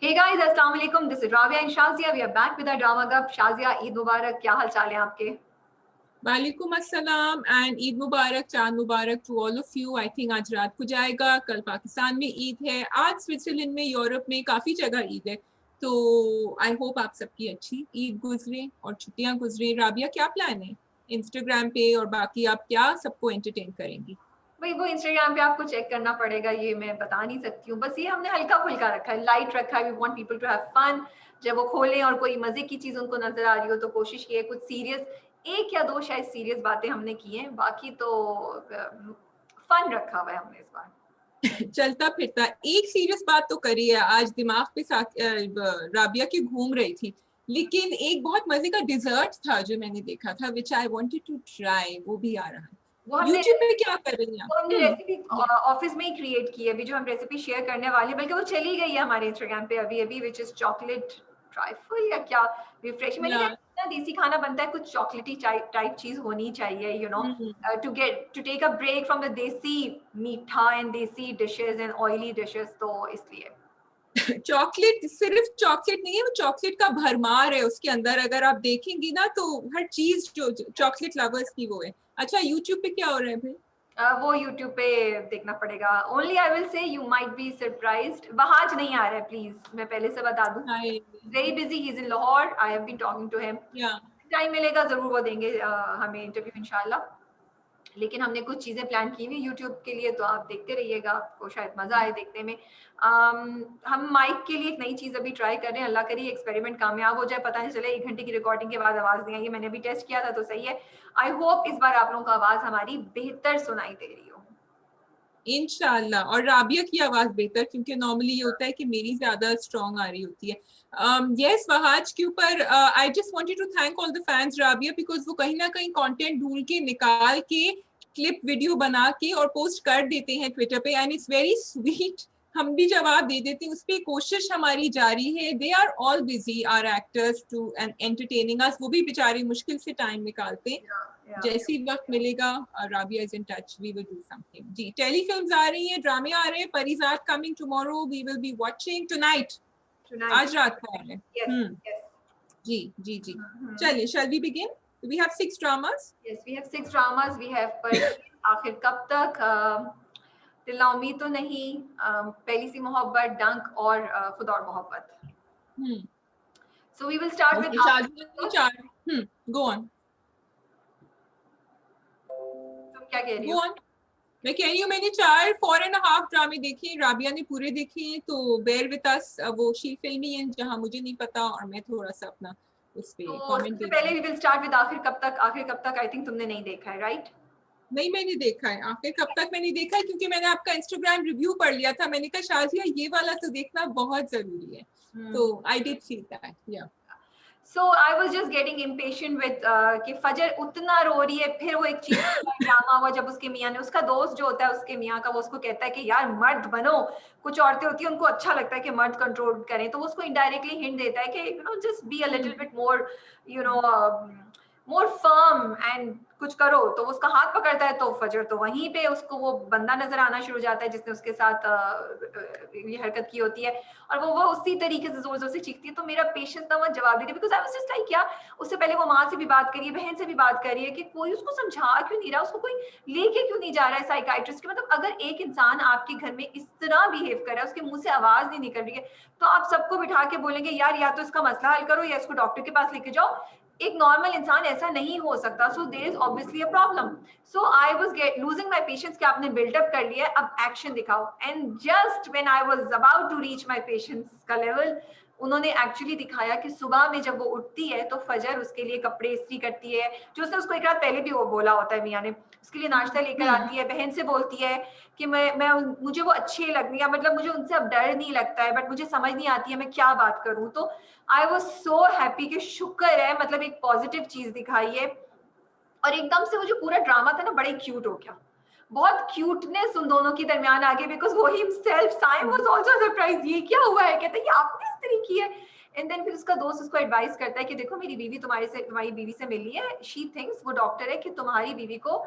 Hey guys, अस्सलाम वालेकुम. This is Rabia and Shazia. We are back with our drama gap. Shazia, Eid Mubarak. क्या हाल चाल है आपके? वालेकुम अस्सलाम एंड ईद मुबारक, चांद मुबारक to all of you. I think आज रात को जाएगा. कल पाकिस्तान में ईद है, आज स्विट्जरलैंड में, यूरोप में काफी जगह ईद है. तो आई होप आप सबकी अच्छी ईद गुजरे और छुट्टियां गुजरे. राबिया, क्या प्लान है इंस्टाग्राम पे और बाकी आप क्या सबको एंटरटेन करेंगी? भाई वो इंस्टाग्राम पे आपको चेक करना पड़ेगा, ये मैं बता नहीं सकती हूँ. बस ये हमने हल्का फुल्का रखा है, लाइट रखा है. We want people to have fun. जब वो खोलें और कोई मजे की चीज उनको नजर आ रही हो तो कोशिश की है कुछ सीरियस, एक या दो शायद सीरियस बातें हमने की हैं, बाकी तो फन रखा हुआ है हमने इस बार. चलता फिरता एक सीरियस बात तो करी है आज दिमाग पे राबिया की घूम रही थी, लेकिन एक बहुत मजे का डिजर्ट था जो मैंने देखा था, विच आई वांटेड टू ट्राई. वो भी आ रहा है. वो हमने यूट्यूब पे क्या कर रही हैं वो हमने आप? रेसिपी ऑफिस में ही क्रिएट की है अभी, जो हम रेसिपी शेयर करने वाले हैं, बल्कि वो चली गई है हमारे इंस्टाग्राम पे अभी अभी, विच इज चॉकलेट ट्राइफल या क्या रिफ्रेश. मैंने या कहा ना देसी खाना बनता है, कुछ चॉकलेटी टाइप चीज होनी चाहिए, you know, to take a break from the desi meetha and देसी डिशेस एंड ऑयली डिशेस, तो इसलिए. चॉकलेट सिर्फ चॉकलेट नहीं है, वो चॉकलेट का भरमार है उसके अंदर. अगर आप देखेंगी ना तो हर चीज जो चॉकलेट लवर्स की वो है. अच्छा, यूट्यूब पे क्या हो रहा है भाई? वो यूट्यूब पे देखना पड़ेगा. Only I will say you might be surprised. Wahaj नहीं आ रहा है प्लीज, मैं पहले से बता दूं. Hi. Very busy, he is in Lahore. I have been talking to him. या टाइम मिलेगा जरूर वो देंगे हमें इंटरव्यू इंशाल्लाह. लेकिन हमने कुछ चीजें प्लान की हुई यूट्यूब के लिए, तो आप देखते रहिएगा, आपको शायद मजा आए देखने में. हम माइक के लिए एक नई चीज अभी ट्राई कर रहे हैं. अल्लाह करे एक्सपेरिमेंट कामयाब हो जाए, पता नहीं चले 1 घंटे की रिकॉर्डिंग के बाद आवाज नहीं आई. मैंने अभी टेस्ट किया था तो सही है. आई होप इस बार आप लोगों को आवाज हमारी बेहतर सुनाई दे रही हो. इंशाल्लाह. और राबिया की आवाज बेहतर, क्योंकि नॉर्मली ये होता है कि मेरी ज्यादा स्ट्रॉन्ग आ रही होती है. यस, वहाज के ऊपर I just wanted to thank all the fans Rabia, because वो कहीं ना कहीं कंटेंट ढूंढ के निकाल के क्लिप वीडियो बना के और पोस्ट कर देते हैं ट्विटर पे, एंड इट्स वेरी स्वीट. हम भी जवाब दे देते हैं, उस पर कोशिश हमारी जारी है. They are all busy, are actors, to and entertaining us. वो भी बेचारे मुश्किल से टाइम निकालते हैं. जैसे ही वक्त मिलेगा, Rabia is in touch, we will do something. जी, टेलीफिल्म्स आ रही हैं, ड्रामे आ रहे हैं. Parijat coming tomorrow, we will be watching tonight. आज रात को आ रहे हैं. Yes, yes. जी जी जी. चलिए, shall we begin? We have 6 dramas. Yes, we have 6 dramas. We have आखिर कब तक, तिल्ला उम्मीद तो नहीं, पहली सी मोहब्बत, डंक और खुदा और मोहब्बत. So we will start with Okay, शादी में 4. Go on. तुम क्या कह रही Go हो? on. मैं कह रही हूँ, मैंने 4.5 ड्रामे देखे, राबिया ने पूरे देखे हैं, तो बेयर विद अस. वो शी फिल्मी है जहाँ मुझे नहीं पता, और मैं थोड़ा सा अपना उस पे तो कमेंट सबसे दे पहले दूँ. we will start with आखिर कब तक. आखिर कब तक आई थिंक तुमने नहीं देखा है, राइट? नहीं, मैंने देखा है. आखिर कब तक मैंने देखा है, क्योंकि मैंने आपका इंस्टाग्राम रिव्यू पढ़ लिया था. मैंने कहा शाजिया ये वाला तो देखना बहुत जरूरी है. तो आई डिड सी दैट. या So I was just getting impatient with कि फजर उतना रो रही है, फिर वो एक चीज ड्रामा हुआ जब उसके मियाँ ने, उसका दोस्त जो होता है उसके मियाँ का, वो उसको कहता है कि यार मर्द बनो. कुछ औरतें होती हैं उनको अच्छा लगता है कि मर्द कंट्रोल करें, तो वो उसको इनडायरेक्टली हिंट देता है कि you know just be a little bit more, you know, more firm and कुछ करो. तो वो उसका हाथ पकड़ता है, तो फजर तो वहीं पे उसको वो बंदा नजर आना शुरू हो जाता है जिसने उसके साथ ये हरकत की होती है, और वो उसी तरीके से जोर जोर से चीखती है. तो मेरा पेशेंस ना वो जवाब देती, because I was just like, क्या उससे पहले वो माँ से भी बात करिए, बहन से भी बात करिए, कि कोई उसको समझा क्यों नहीं रहा, उसको कोई लेके क्यों नहीं जा रहा है साइकाइट्रिस्ट के. मतलब अगर एक इंसान आपके घर में इस तरह बिहेव कर रहा है, उसके मुंह से आवाज नहीं निकल रही है, तो आप सबको बिठा के बोलेंगे यार या तो इसका मसला हल करो या इसको डॉक्टर के पास लेके जाओ. एक नॉर्मल इंसान ऐसा नहीं हो सकता. So there is obviously a problem. So I was losing my patience कि आपने बिल्डअप कर लिया है, अब एक्शन दिखाओ. And just when I was about to reach my patience का लेवल, उन्होंने एक्चुअली दिखाया कि सुबह में जब वो उठती है तो फजर उसके लिए कपड़े इस्त्री करती है, जो उसने उसको एक रात पहले भी वो बोला होता है मियाँ ने. उसके लिए नाश्ता लेकर आती है, बहन से बोलती है कि मैं मुझे वो अच्छे लगती है, मतलब मुझे उनसे अब डर नहीं लगता है, बट मुझे समझ नहीं आती है मैं क्या बात करूं. तो आई वाज सो हैप्पी कि शुक्र है, मतलब एक पॉजिटिव चीज दिखाई है. और एकदम से वो जो पूरा ड्रामा था ना, बड़ा ही क्यूट हो गया. बहुत क्यूटनेस उन दोनों के दरमियान आ गई, बिकॉज वो himself Saim was also surprise, ये क्या हुआ है, कहता है ये आपने इस तरह की है. एंड देन फिर उसका दोस्त उसको एडवाइस करता है कि देखो मेरी बीवी तुम्हारी बीवी से मिली है, शी थिंक्स, वो डॉक्टर है, कि तुम्हारी बीवी को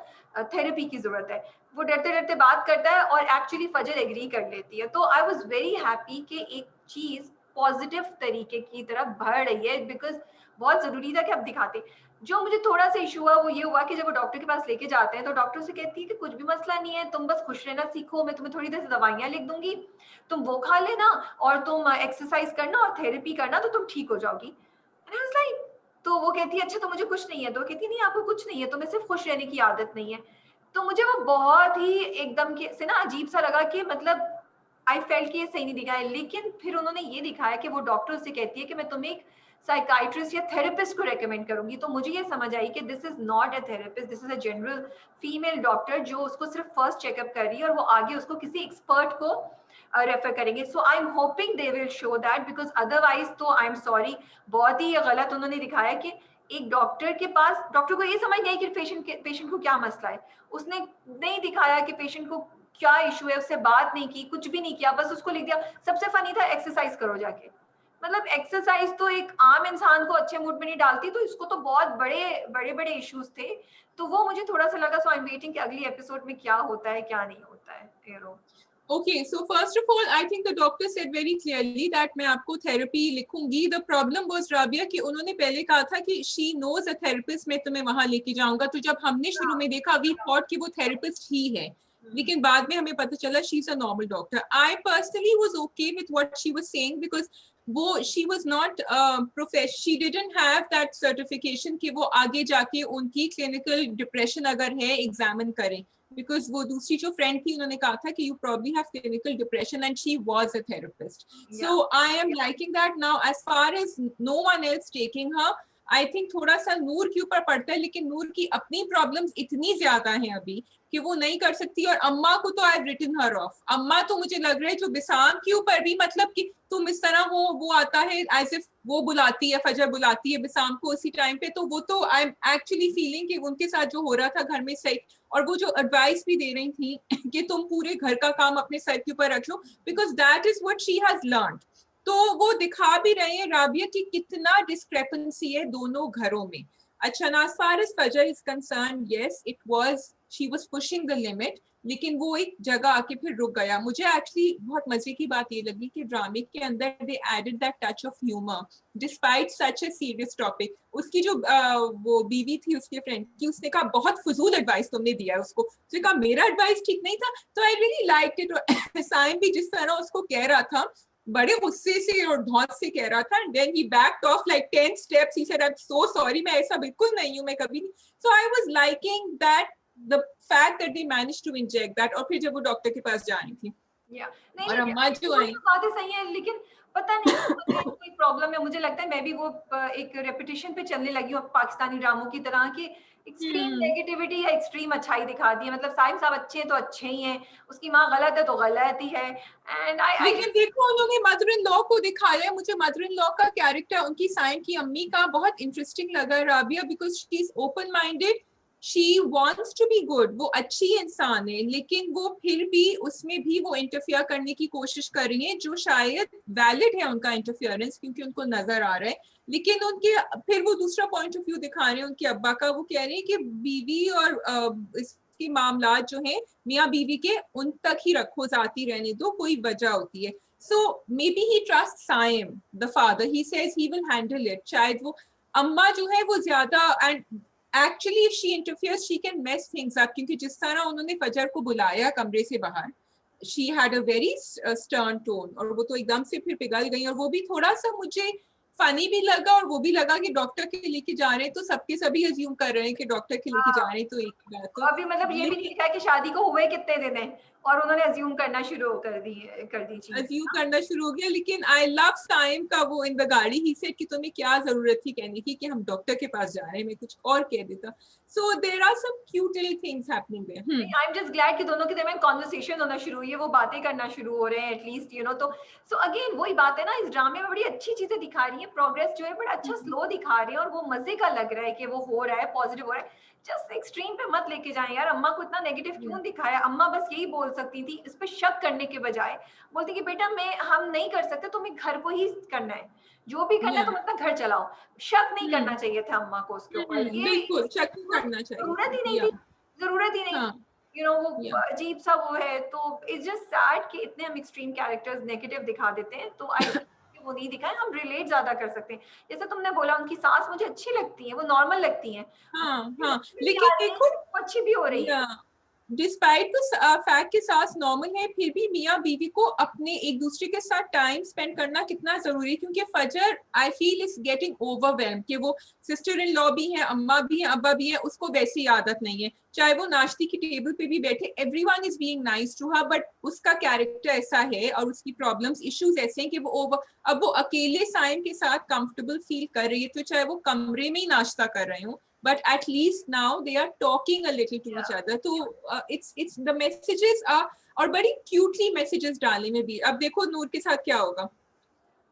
थेरेपी की जरूरत है. वो डरते डरते बात करता है और एक्चुअली फजर एग्री कर लेती है. तो आई वाज वेरी हैप्पी कि एक चीज पॉजिटिव तरीके की तरफ बढ़ रही है, बिकॉज बहुत जरूरी था कि अब दिखाते। जो मुझे थोड़ा सा इशू हुआ वो ये हुआ कि जब वो डॉक्टर के पास लेके जाते हैं तो डॉक्टर से कहती है कि कुछ भी मसला नहीं है, तुम बस खुश रहना सीखो, मैं तुम्हें थोड़ी देर से दवाइयाँ लिख दूंगी, तुम वो खा लेना और तुम एक्सरसाइज करना और थेरेपी करना तो तुम ठीक हो जाओगी। And I was like, तो वो कहती है अच्छा तो मुझे कुछ नहीं है, तो कहती है नहीं आपको कुछ नहीं है, तुम्हें सिर्फ खुश रहने की आदत नहीं है। तो मुझे वो बहुत ही एकदम से ना अजीब सा लगा कि मतलब आई फेल्ट कि ये सही नहीं दिखाया। लेकिन फिर उन्होंने ये दिखाया कि वो डॉक्टर से कहती है कि मैं तुम्हें एक साइकाइट्रिस्ट या थेरेपिस्ट को रेकमेंड करूंगी। तो मुझे ये समझ आई कि this is not a therapist, this is a general female doctor जो उसको सिर्फ फर्स्ट चेकअप कर रही है और वो आगे उसको किसी एक्सपर्ट को रेफर करेंगे। So I am hoping they will show that, because otherwise तो आई एम सॉरी, बहुत ही गलत उन्होंने दिखाया कि एक डॉक्टर के पास, डॉक्टर को ये समझ नहीं कि पेशेंट को क्या मसला है। उसने नहीं दिखाया कि पेशेंट को क्या इशू है, उससे बात नहीं की, कुछ भी नहीं किया, बस उसको लिख दिया। सबसे फनी था एक्सरसाइज करो जाके। मतलब एक्सरसाइज तो एक आम इंसान को अच्छे मूड में नहीं डालती, तो इसको तो बहुत बड़े बड़े बड़े इश्यूज थे। तो वो मुझे थोड़ा सा लगा। सो आई एम वेटिंग कि अगली एपिसोड में क्या होता है क्या नहीं होता है। Okay, so first of all, I think the doctor said very clearly that मैं आपको therapy लिखूंगी. The problem was राबिया कि उन्होंने पहले कहा था कि she knows a therapist, मैं तुम्हें वहां लेके जाऊंगा. तो जब हमने शुरू में देखा we thought कि वो therapist ही है, लेकिन बाद में हमें पता चला she's a normal doctor. I personally was okay with what she was saying because वो she was not she didn't have that certification कि वो आगे जाके उनकी clinical depression अगर है examine करें. Because वो दूसरी जो friend थी उन्होंने कहा था कि you probably have clinical depression and she was a therapist. Yeah. So I am liking that. Now as far as no one else taking her, I think थोड़ा सा नूर के ऊपर पड़ता है, लेकिन नूर की अपनी प्रॉब्लम्स इतनी ज्यादा हैं अभी कि वो नहीं कर सकती. और अम्मा को तो आई रिटन हर ऑफ. अम्मा तो मुझे लग रहा है जो बिसाम के ऊपर भी, मतलब कि तुम इस तरह हो, वो आता है एज इफ वो बुलाती है, फजर बुलाती है बिसाम को उसी टाइम पे, तो वो तो आई एम एक्चुअली फीलिंग कि उनके साथ जो हो रहा था घर में सही. और वो जो एडवाइस भी दे रही थी कि तुम पूरे घर का काम अपने सर के ऊपर रख लो, because that is what she has learned. तो वो दिखा भी रहे हैं राबिया की कितना डिस्क्रेपेंसी है दोनों घरों में. अच्छा, ना as far as फजर is concerned, yes it was, she was pushing the limit, लेकिन वो एक जगह आके फिर रुक गया. मुझे एक्चुअली बहुत मजे की बात ये लगी कि ड्रामे के अंदर they added that touch of humour despite such a serious topic. उसकी जो वो बीवी थी उसके फ्रेंड की, उसने कहा बहुत फजूल एडवाइस तुमने दिया है उसको. उसने कहा मेरा एडवाइस ठीक नहीं था. तो I really liked it. Saim भी जिस तरह उसको कह रहा था, बड़े गुस्से से और धौंस से कह रहा था, and then he backed off like 10 steps. He said I'm so sorry, मैं ऐसा बिल्कुल नहीं हूँ, मैं कभी नहीं. So I was liking that, the fact that they managed to inject that. और फिर जब वो डॉक्टर के पास जानी थी नहीं, और अम्मा जो आई, बातें सही है, लेकिन पता नहीं कोई प्रॉब्लम है। मुझे लगता है मैं भी वो एक रेपिटेशन पे चलने लगी हूँ पाकिस्तानी ड्रामों की तरह की एक्सट्रीम नेगेटिविटी या एक्सट्रीम अच्छाई दिखा दी है। मतलब साहिब साहब अच्छे हैं तो अच्छे ही हैं, उसकी माँ गलत है तो गलत ही है। एंड लेकिन देखो उन्होंने मदर इन लॉ को दिखाया है. मुझे मदर इन लॉ का कैरेक्टर उनकी साइम की अम्मी का बहुत इंटरेस्टिंग लगा Rabia, because she is open minded, she wants to be good. वो अच्छी इंसान है, लेकिन वो फिर भी उसमें भी वो इंटरफियर करने की कोशिश कर रही है, जो शायद वैलिड है उनका इंटरफियरेंस, क्योंकि उनको नजर आ रहा है. लेकिन उनके फिर वो दूसरा पॉइंट ऑफ व्यू दिखा रहे हैं उनके अब्बा का. वो कह रहे हैं कि बीवी और इसके मामला जो है मियाँ बीवी के, उन तक ही रखो, जाती रहने दो, कोई वजह होती है. So maybe he trusts Saim, the father. He says he will handle it. शायद वो अम्मा जो है वो ज्यादा, and actually if she interferes she can mess things up, क्योंकि जिस तरह उन्होंने फजर को बुलाया कमरे से बाहर, she had a very stern tone, और वो तो एकदम से फिर पिघल गई. और वो भी थोड़ा सा मुझे फनी भी लगा, और वो भी लगा कि डॉक्टर के लेके जा रहे हैं तो सबके सभी अज्यूम कर रहे हैं कि डॉक्टर के लेके जा रहे हैं, तो एक बात तो अभी मतलब ये भी नहीं लिखा है कि शादी को हुए कितने दिन है, और उन्होंने अज्यूम करना शुरू कर दी चीज, अज्यूम करना शुरू हो गया. लेकिन आई लव साइम का वो इन द गाड़ी, ही सेड कि तुम्हें क्या जरूरत थी कहने की कि हम डॉक्टर के पास जा रहे हैं, मैं कुछ और कह देता. So there are some cute little things happening there. I am just glad कि दोनों के दरमियान कॉन्वर्सेशन होना शुरू हुई है, वो बातें करना शुरू हो रहे हैं एटलीस्ट, यू नो. तो सो अगेन वही बात है ना, इस ड्रामे में बड़ी अच्छी चीजें दिखा रही है, प्रोग्रेस जो है बड़ा अच्छा स्लो दिखा रही है, और वो मजे का लग रहा है कि वो हो रहा है, पॉजिटिव हो रहा है. जस्ट एक्सट्रीम पे मत लेके जाएं यार. अम्मा को इतना नेगेटिव क्यों दिखाया? अम्मा बस यही बोल सकती थी, इस पे शक करने के बजाय बोलती कि बेटा हम नहीं कर सकते, तुम्हें घर को ही करना है, जो भी करना है तुम अपना घर चलाओ. शक नहीं करना चाहिए था अम्मा को उसके ऊपर. ये बिल्कुल शक करना चाहिए, जरूरत ही नहीं थी, जरूरत ही नहीं. यू नो वो अजीब सा वो है. तो इट्स जस्ट सैड कि इतने हम एक्सट्रीम कैरेक्टर्स नेगेटिव दिखा देते हैं. तो आई वो नहीं दिखाए, हम रिलेट ज्यादा कर सकते हैं। जैसे तुमने बोला उनकी सास मुझे अच्छी लगती है, वो नॉर्मल लगती है, हाँ वो हाँ, भी लेकिन आ रही है, देखो, वो अच्छी भी हो रही है। डिस्पाइट द फैक्ट के सास नॉर्मल है, फिर भी मियाँ बीवी को अपने एक दूसरे के साथ टाइम स्पेंड करना कितना जरूरी है, क्योंकि फजर I feel is getting overwhelm कि वो सिस्टर इन लॉ भी है, अम्मा भी है, अब्बा भी है, उसको वैसी आदत नहीं है, चाहे वो नाश्ते की टेबल पे भी बैठे everyone is being nice to her, but उसका कैरेक्टर ऐसा है और उसकी प्रॉब्लम्स इश्यूज ऐसे हैं कि वो अब वो अकेले साइम के साथ कंफर्टेबल फील कर रही है, तो चाहे वो कमरे में ही नाश्ता कर रहे हो, but at least now they are talking a little to each other, तो it's the messages are, और बड़ी क्यूटली मैसेजेस डाले में भी। अब देखो नूर के साथ क्या होगा।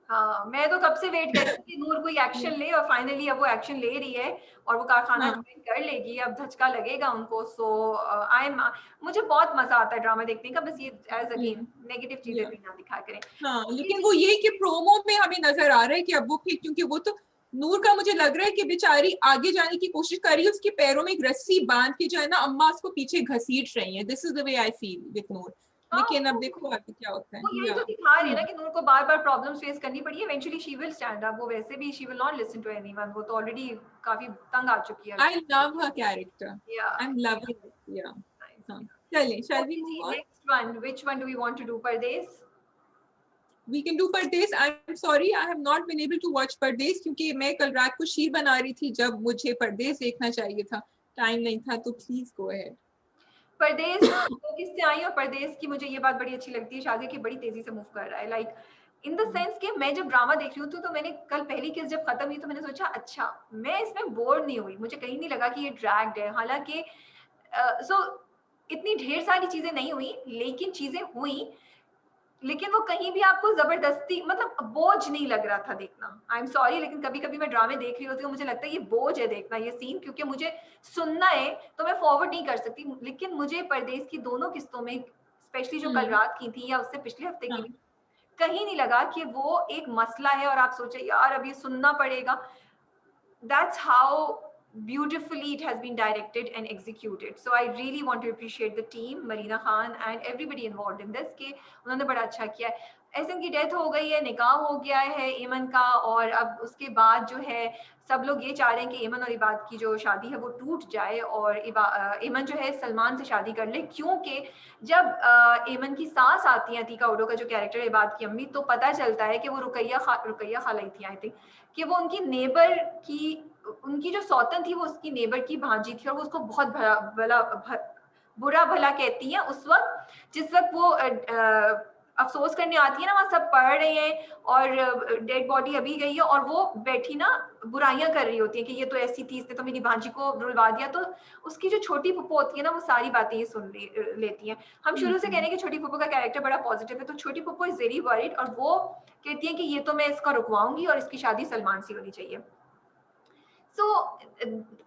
हाँ, मैं तो कब से वेट कर रही थी कि नूर कोई एक्शन ले, और फाइनली अब वो एक्शन ले रही है और वो कारखाना हाँ ज्वाइन कर लेगी, अब धचका लगेगा उनको। सो आई एम, मुझे बहुत मजा आता है ड्रामा देखने का, बस ये एज अगेन नेगेटिव चीजें या भी ना दिखा करें। हाँ, लेकिन वो ये कि प्रोमो में हमें नजर आ रहा है कि अब वो फिर, क्योंकि वो तो नूर का मुझे लग रहा है कि बेचारी आगे जाने की कोशिश कर रही है, उसके पैरों में एक रस्सी बांध के जो है ना अम्मा उसको पीछे घसीट रही है, this is the way I feel with Noor. हाँ, लेकिन अब देखो आगे क्या होता है। वो यही या तो दिखा रही है ना कि नूर को बार-बार प्रॉब्लम्स फेस करनी पड़ी है, eventually she will stand up. वो वैसे भी she will not listen to anyone, वो तो ऑलरेडी काफी तंग आ चुकी है। I love her character, yeah I am loving it. Yeah nice. हाँ, चलें, शैल वी ओके जी, move on. Next one, which one do we want to do? Pardes? We can do Pardes. I'm sorry, I have not been able to watch Pardes क्योंकि मैं कल रात को शीर बना रही थी जब मुझे परदेस देखना चाहिए था, टाइम नहीं था, तो प्लीज गो अहेड। परदेस दो किस्तें आई, और परदेस की मुझे ये बात बड़ी अच्छी लगती है, शादी की बड़ी तेजी से मूव कर रहा है, लाइक इन द सेंस कि मैं जब ड्रामा देख रही हूँ तो मैंने कल पहली किस जब खत्म हुई तो मैंने सोचा अच्छा मैं इसमें बोर नहीं हुई, मुझे कहीं नहीं लगा कि ये ड्रैग्ड है। हालांकि सो इतनी ढेर सारी चीजें नहीं हुई, लेकिन चीजें हुई, लेकिन वो कहीं भी आपको जबरदस्ती मतलब बोझ नहीं लग रहा था देखना। आई एम सॉरी, लेकिन कभी कभी मैं ड्रामे देख रही होती हूँ, मुझे लगता है ये बोझ है देखना ये सीन, क्योंकि मुझे सुनना है तो मैं फॉरवर्ड नहीं कर सकती। लेकिन मुझे परदेस की दोनों किस्तों में, स्पेशली जो कल रात की थी या उससे पिछले हफ्ते की हाँ भी, कहीं नहीं लगा कि वो एक मसला है और आप सोचे यार अब ये सुनना पड़ेगा। That's how beautifully it has been directed and executed. So I really want to appreciate the team, Marina Khan and everybody involved in this, कि उन्होंने बड़ा अच्छा किया है। एहसन की डेथ हो गई है, निकाह हो गया है एमन का, और अब उसके बाद जो है सब लोग ये चाह रहे हैं कि एमन और इबाद की जो शादी है वो टूट जाए, और एमन जो है सलमान से शादी कर ले, क्योंकि जब एमन की सास आती है अतीका उडो का जो कैरेक्टर है इबाद की अम्मी, तो पता चलता है कि वो रुकैया खाला ही थी आई थिंक, कि वो उनकी नेबर की, उनकी जो सौतन थी वो उसकी नेबर की भांजी थी, और वो उसको बहुत बुरा भला कहती है उस वक्त जिस वक्त वो अफसोस करने आती है ना, वहाँ सब पढ़ रहे हैं और डेड बॉडी अभी गई है और वो बैठी ना बुराइयां कर रही होती है कि ये तो ऐसी थी, इसने तो मेरी भांजी को रुलवा दिया। तो उसकी जो छोटी पुप्पो होती है ना वो सारी बातें ये लेती हैं। हम शुरू से कह रहे हैं कि छोटी पुप्पो का कैरेक्टर बड़ा पॉजिटिव है, तो छोटी पुप्पो इज वेरी वरीड, और वो कहती है कि ये तो मैं इसका रुकवाऊंगी और इसकी शादी सलमान से होनी चाहिए। सो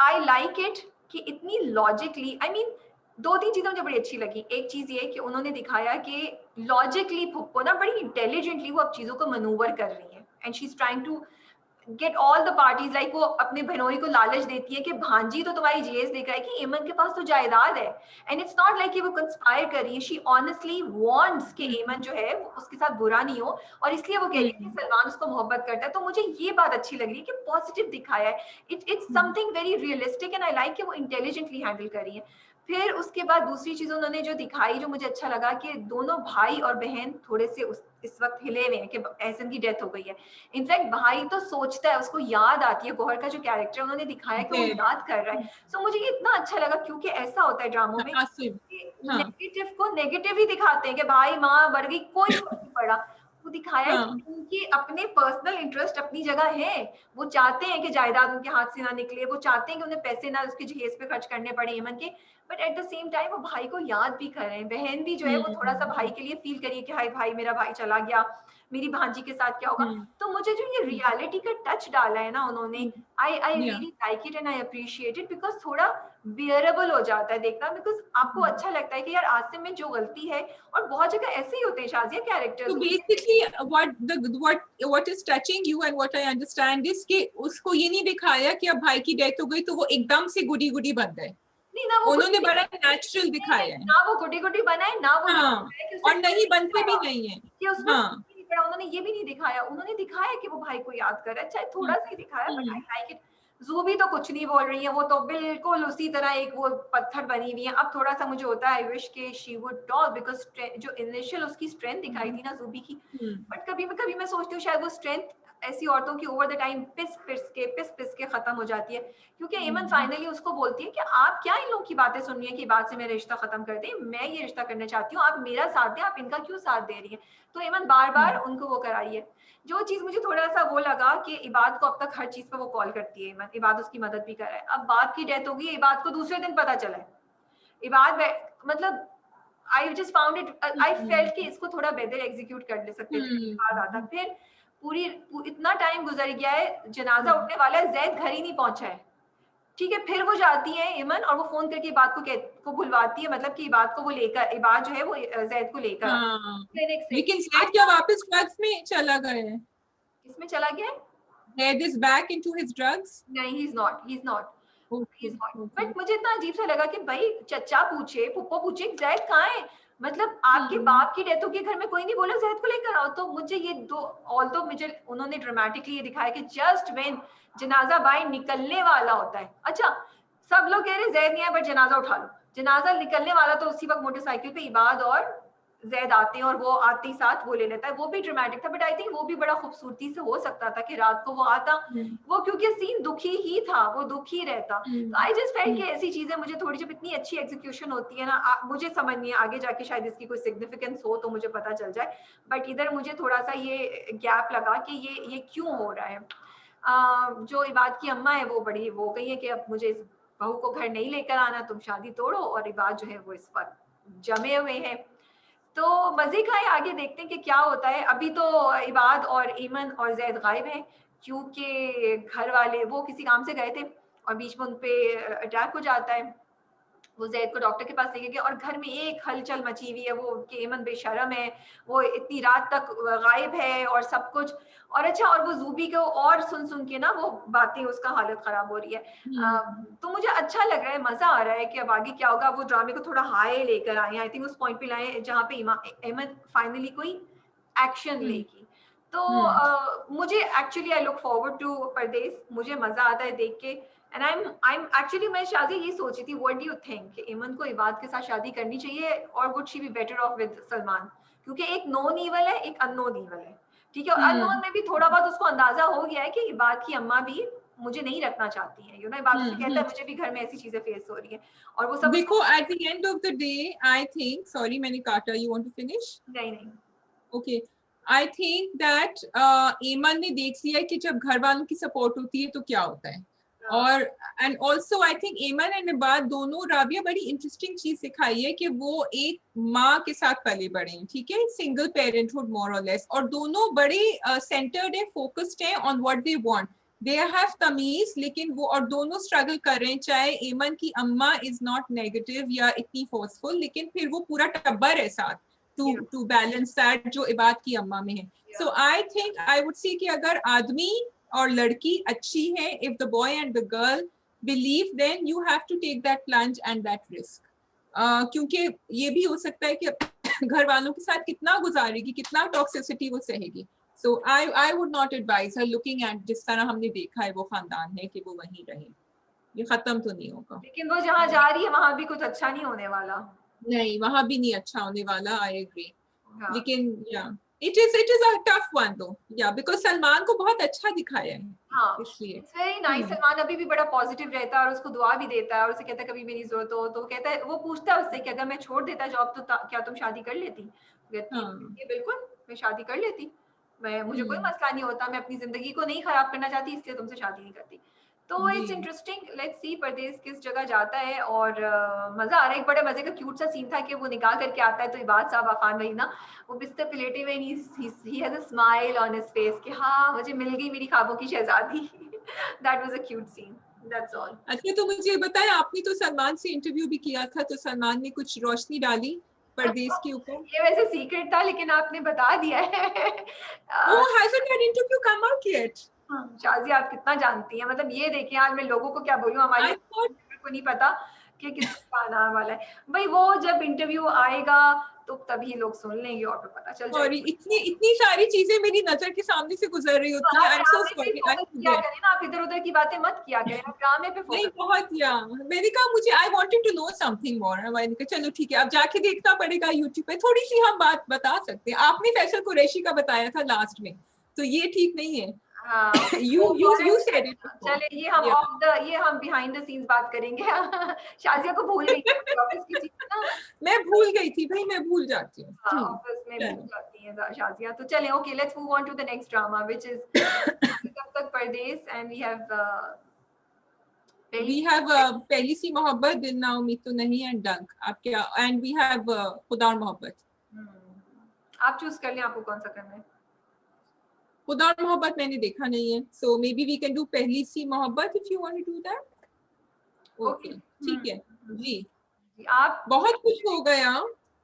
आई लाइक इट कि इतनी लॉजिकली, आई मीन दो तीन चीजें मुझे बड़ी अच्छी लगी। एक चीज ये कि उन्होंने दिखाया कि लॉजिकली फुप्पो ना बड़ी इंटेलिजेंटली वो अब चीजों को मनूवर कर रही है, and she is trying to get all the parties, like वो अपने बहनोई को लालच देती है कि भांजी तो तुम्हारी जेज देख रहा है कि एमन के पास तो जायदाद है, एंड इट्स नॉट लाइक कि वो कंस्पायर कर रही है, शी ऑनेस्टली वांट्स कि एमन जो है वो उसके साथ बुरा नहीं हो, और इसलिए वो कह रही है कि सलमान उसको मोहब्बत करता है। तो मुझे ये बात अच्छी लग रही है कि पॉजिटिव दिखाया है, it's something very realistic, and I like कि वो इंटेलिजेंटली हैंडल कर रही है। फिर उसके बाद दूसरी चीज उन्होंने जो दिखाई जो मुझे अच्छा लगा कि दोनों भाई और बहन थोड़े से इस वक्त हिले हुए हैं कि एहसन की डेथ हो गई है। इनफैक्ट भाई तो सोचता है, उसको याद आती है, गौहर का जो कैरेक्टर उन्होंने दिखाया कि वो याद कर रहा है। सो मुझे ये इतना अच्छा लगा, क्योंकि ऐसा होता है ड्रामों में आसिफ। कि हाँ नेगेटिव को नेगेटिव ही दिखाते हैं कि भाई माँ मर गई कोई फर्क नहीं पड़ा। वो दिखाया है हाँ कि उनके अपने पर्सनल इंटरेस्ट अपनी जगह है, वो चाहते हैं कि जायदाद उनके हाथ से ना निकले, वो चाहते हैं कि उन्हें पैसे ना उसके जहेज पे खर्च करने पड़े एमन के, but at the same time वो भाई को याद भी कर रहे हैं। बहन भी जो है वो थोड़ा सा भाई के लिए फील करिए कि हाय भाई मेरा भाई चला गया, मेरी भांजी के साथ क्या होगा। तो मुझे जो ये रियलिटी का टच डाला है ना उन्होंने, आई या really like it and I appreciate it, because थोड़ा बियरेबल हो जाता है देखना, बिकॉज आपको अच्छा लगता है कि यार आसिम में जो गलती है, और बहुत जगह ऐसे ही होते हैं शाजिया कैरेक्टर्स। तो basically what is touching you and what I understand is कि उसको ये नहीं दिखाया कि अब भाई की डेथ हो गई तो वो एकदम से गुडी गुडी बन गए, नहीं ना वो उन्होंने बड़ा नेचुरल दिखाया है। ना वो गुडी गुडी बनाए, ना वो ये हाँ, दिखाया कि और उसने नहीं बनते भी नहीं है। कि उसने हाँ पड़ा, उन्होंने ये भी नहीं दिखाया, उन्होंने दिखाया कि वो भाई को याद कर रहा है, चाहे थोड़ा सा ही दिखाया, बट आई लाइक इट। ज़ूबी तो कुछ नहीं बोल रही है, वो तो बिल्कुल उसी तरह एक वो पत्थर बनी हुई है। अब थोड़ा-सा मुझे होता है आई विश कि शी वुड टॉक, बिकॉज़ जो इनिशियल उसकी स्ट्रेंथ दिखाई थी ना ज़ूबी की, बट कभी मैं सोचती हूँ शायद वो स्ट्रेंथ ऐसी औरतों की ओवर द टाइम पिस-पिस के खत्म हो जाती है। क्योंकि ईमन फाइनली उसको बोलती है कि आप क्या इन लोगों की बातें सुन रही हैं कि बाद से मेरा रिश्ता खत्म कर दें, मैं ये रिश्ता करना चाहती हूँ, आप मेरा साथ दें, आप इनका क्यों साथ दे रही हैं? तो ईमन बार-बार उनको वो कराई है। जो चीज़ मुझे थोड़ा-सा वो लगा कि इबाद को अब तक हर चीज़ पे वो कॉल करती है ईमन, इबाद उसकी मदद भी कर रहा है। अब बाप की डेथ हो गई है, इबाद को दूसरे दिन पता चला है। इबाद वे मतलब I just found it, I felt कि इसको थोड़ा बेहतर एग्जीक्यूट कर ले सकते थे, इबाद आता। फिर इतना टाइम गुज़र गया है, जनाज़ा उठने वाला है, ज़ैद घर ही नहीं पहुँचा है। ठीक है, फिर वो जाती है ईमन और वो फ़ोन करके इबाद को बुलवाती है, मतलब कि इबाद को वो लेकर, इबाद जो है वो ज़ैद को लेकर हाँ, क्लिनिक से। लेकिन ज़ैद क्या वापस ड्रग्स में चला गया है? किसमें चला गया है? Zaid is back into his drugs? नहीं, he is not, he is not, he okay, is not. Okay. But मुझे इतना अजीब सा लगा कि भाई चचा पूछे, फूफो पूछे ज़ैद कहाँ है? मतलब आपके बाप की डेथ हो गई, घर में कोई नहीं बोला ज़ैद को लेकर आओ। तो मुझे ये दो, ऑल्दो मुझे उन्होंने ड्रामेटिकली ये दिखाया कि जस्ट व्हेन जनाज़ा बाहर निकलने वाला होता है। अच्छा, सब लोग कह रहे हैं ज़ैद नहीं है, बट जनाज़ा उठा लो। जनाज़ा निकलने वाला तो उसी वक़्त मोटरसाइकिल पे इबाद और ज़ैद आते हैं और वो आते ही साथ वो ले लेता है। वो भी ड्रामेटिक था, बट आई थिंक वो भी बड़ा खूबसूरती से हो सकता था कि रात को वो आता, वो क्योंकि सीन दुखी ही था, वो दुखी रहता। तो आई जस्ट फेल्ट कि ऐसी चीज़ें मुझे थोड़ी, जब इतनी अच्छी एग्ज़ीक्यूशन होती है ना, मुझे समझ नहीं है, आगे जाके शायद इसकी कोई सिग्निफिकेंस हो तो मुझे पता चल जाए। बट इधर मुझे थोड़ा-सा ये गैप लगा कि ये क्यों हो रहा है? जो इबाद की अम्मा है वो बड़ी वो गई है कि अब मुझे इस बहू को घर नहीं लेकर आना, तुम शादी तोड़ो, और इबाद जो है वो इस पर जमे हुए हैं। तो मज़े का है, आगे देखते हैं कि क्या होता है। अभी तो इबाद और ईमन और ज़ैद गायब हैं, क्योंकि घर वाले वो किसी काम से गए थे और बीच में उन पे अटैक हो जाता है। वो ज़ैद को डॉक्टर के पास लेके गए और घर में एक हलचल मची हुई है, वो कि अमन बेशर्म है, वो इतनी रात तक गायब है और सब कुछ। और अच्छा, और वो ज़ूबी को और सुन-सुन के ना वो बातें, उसका हालत ख़राब हो रही है। तो मुझे अच्छा लग रहा है, मज़ा आ रहा है कि अब आगे क्या होगा। वो ड्रामे को थोड़ा हाई लेकर आए हैं, आई थिंक उस पॉइंट पे लाए जहाँ पे अमन फाइनली कोई एक्शन लेगी। तो मुझे actually I look forward to Pardes, मुझे मज़ा आता है देख के। एंड आई एम एक्चुअली, मैं शादी ये सोची थी, व्हाट डू यू थिंक, कि ईमन को इबाद के साथ शादी करनी चाहिए और would she be better of with Salman? क्योंकि एक नोन ईवल है, एक अननोन ईवल है, ठीक है? और अननोन में भी थोड़ा बहुत उसको अंदाजा हो गया है कि इबाद की अम्मा भी मुझे नहीं रखना चाहती हैं, यू नो, इबाद उससे कहता है मुझे भी घर में ऐसी चीजें फेस हो रही है, और वो सब देखो, उसको। at the end of the day, I think, sorry मैंने काटा, you want to finish? नहीं नहीं, Okay, I think that ईमन ने देख लिया कि जब घर वालों की सपोर्ट होती है तो क्या होता है। और एंड ऑल्सो आई थिंक ईमन एंड इबाद दोनों, राबिया बड़ी इंटरेस्टिंग चीज सिखाई है कि वो एक माँ के साथ पले बड़े हैं, ठीक है, सिंगल पेरेंटहुड मोर और लेस, और दोनों बड़े सेंटर्ड है, फोकस्ड है on what they want, they have तमीज, लेकिन वो और दोनों स्ट्रगल कर रहे हैं। चाहे ईमन की अम्मा इज नॉट नेगेटिव या इतनी फोर्सफुल, लेकिन फिर वो पूरा टब्बर है साथ to balance that जो इबाद की अम्मा में है। So I think I would say कि अगर आदमी और लड़की अच्छी है, if the boy and the girl believe, then you have to take that plunge and that risk. क्योंकि ये भी हो सकता है कि घर वालों के साथ कितना गुजारेगी, कितना टॉक्सिसिटी वो सहेगी। So I would not advise her, looking at जिस तरह हमने देखा है वो खानदान है, कि वो वहीं रहे, ये खत्म तो नहीं होगा। लेकिन वो जहाँ जा रही है वहां भी कुछ अच्छा नहीं होने वाला। नहीं, वहां भी नहीं अच्छा होने वाला, आई एग्री। हाँ, लेकिन या it is a tough one though, yeah, because Salman को बहुत अच्छा दिखाया है, हाँ, इसलिए। It's very nice. सलमान अभी भी बड़ा पॉजिटिव रहता है और उसको दुआ भी देता है और उसे कहता है कभी मेरी जरूरत हो तो कहता है, वो पूछता है उससे कि अगर मैं छोड़ देता जॉब तो क्या तुम शादी कर लेती? कहती हाँ। है बिल्कुल, मैं शादी कर लेती, मैं, मुझे कोई हम्म। मसला नहीं होता, मैं अपनी जिंदगी को नहीं खराब करना चाहती, इसलिए तुमसे शादी नहीं करती। तो जी। इट्स इंटरेस्टिंग, लेट्स सी परदेस किस जगह जाता है। और मजा आ रहा है। एक बड़े मजे का क्यूट सा सीन था कि वो निकाह करके आता है तो इबाद साहब, अफान भाई ना, वो बिस्तर पे लेटे हुए, he has a smile on his face कि हाँ मुझे मिल गई मेरी ख्वाबों की शहजादी। That was a cute scene, that's all. अच्छा, तो मुझे बताएं, आपने तो सलमान से इंटरव्यू भी किया था, तो सलमान ने कुछ रोशनी डाली परदेस के ऊपर? ये वैसे सीक्रेट था लेकिन आपने बता दिया है। Oh, hasn't that interview come out yet? हाँ, शाज़िया आप कितना जानती हैं, मतलब ये देखिए आज मैं लोगों को क्या बोलूँ, हमारी I thought को नहीं पता कि किसका आने वाला है। भाई वो जब इंटरव्यू आएगा तो तभी लोग सुन लेंगे और फिर पता चल और जाएगा। इतनी इतनी सारी चीजें मेरी नजर के सामने से गुजर रही तो होती हैं, आप आई एम सो ड्रामे पे सॉरी, आई फोकस किया फॉरगेट। करें ना, आप इधर उधर की बातें मत किया करें, आप ड्रामे पे नहीं फोकस। बहुत, या मैंने कहा मुझे I wanted to know something more, मैंने कहा चलो ठीक है, अब जाके देखना पड़ेगा यूट्यूब पे, थोड़ी सी हम बात बता सकते हैं। आपने फैसल कुरैशी का बताया था लास्ट में, तो ये ठीक नहीं है। हाँ यू सेड इट बिफोर। चले ये हम बिहाइंड द सीन्स बात करेंगे। शाजिया को भूल गई ऑफिस की चीज ना। मैं भूल गई थी भाई, मैं भूल जाती हूँ। हाँ ऑफिस में भूल चलो। जाती है शाजिया। तो चले okay, let's move on to the next drama which is Kab Tak Pardes, and we have We have पहली सी मोहब्बत, दिल ना उम्मीद तो नहीं, एंड डंक। आप क्या, एंड वी हैव खुदा और मोहब्बत। आप चूज कर लें आपको कौन सा करना है। खुदा और मोहब्बत मैंने देखा नहीं है, so maybe we can do Pehli C Mohabbat if you want to do that. Okay okay ठीक है जी। आप बहुत कुछ हो गया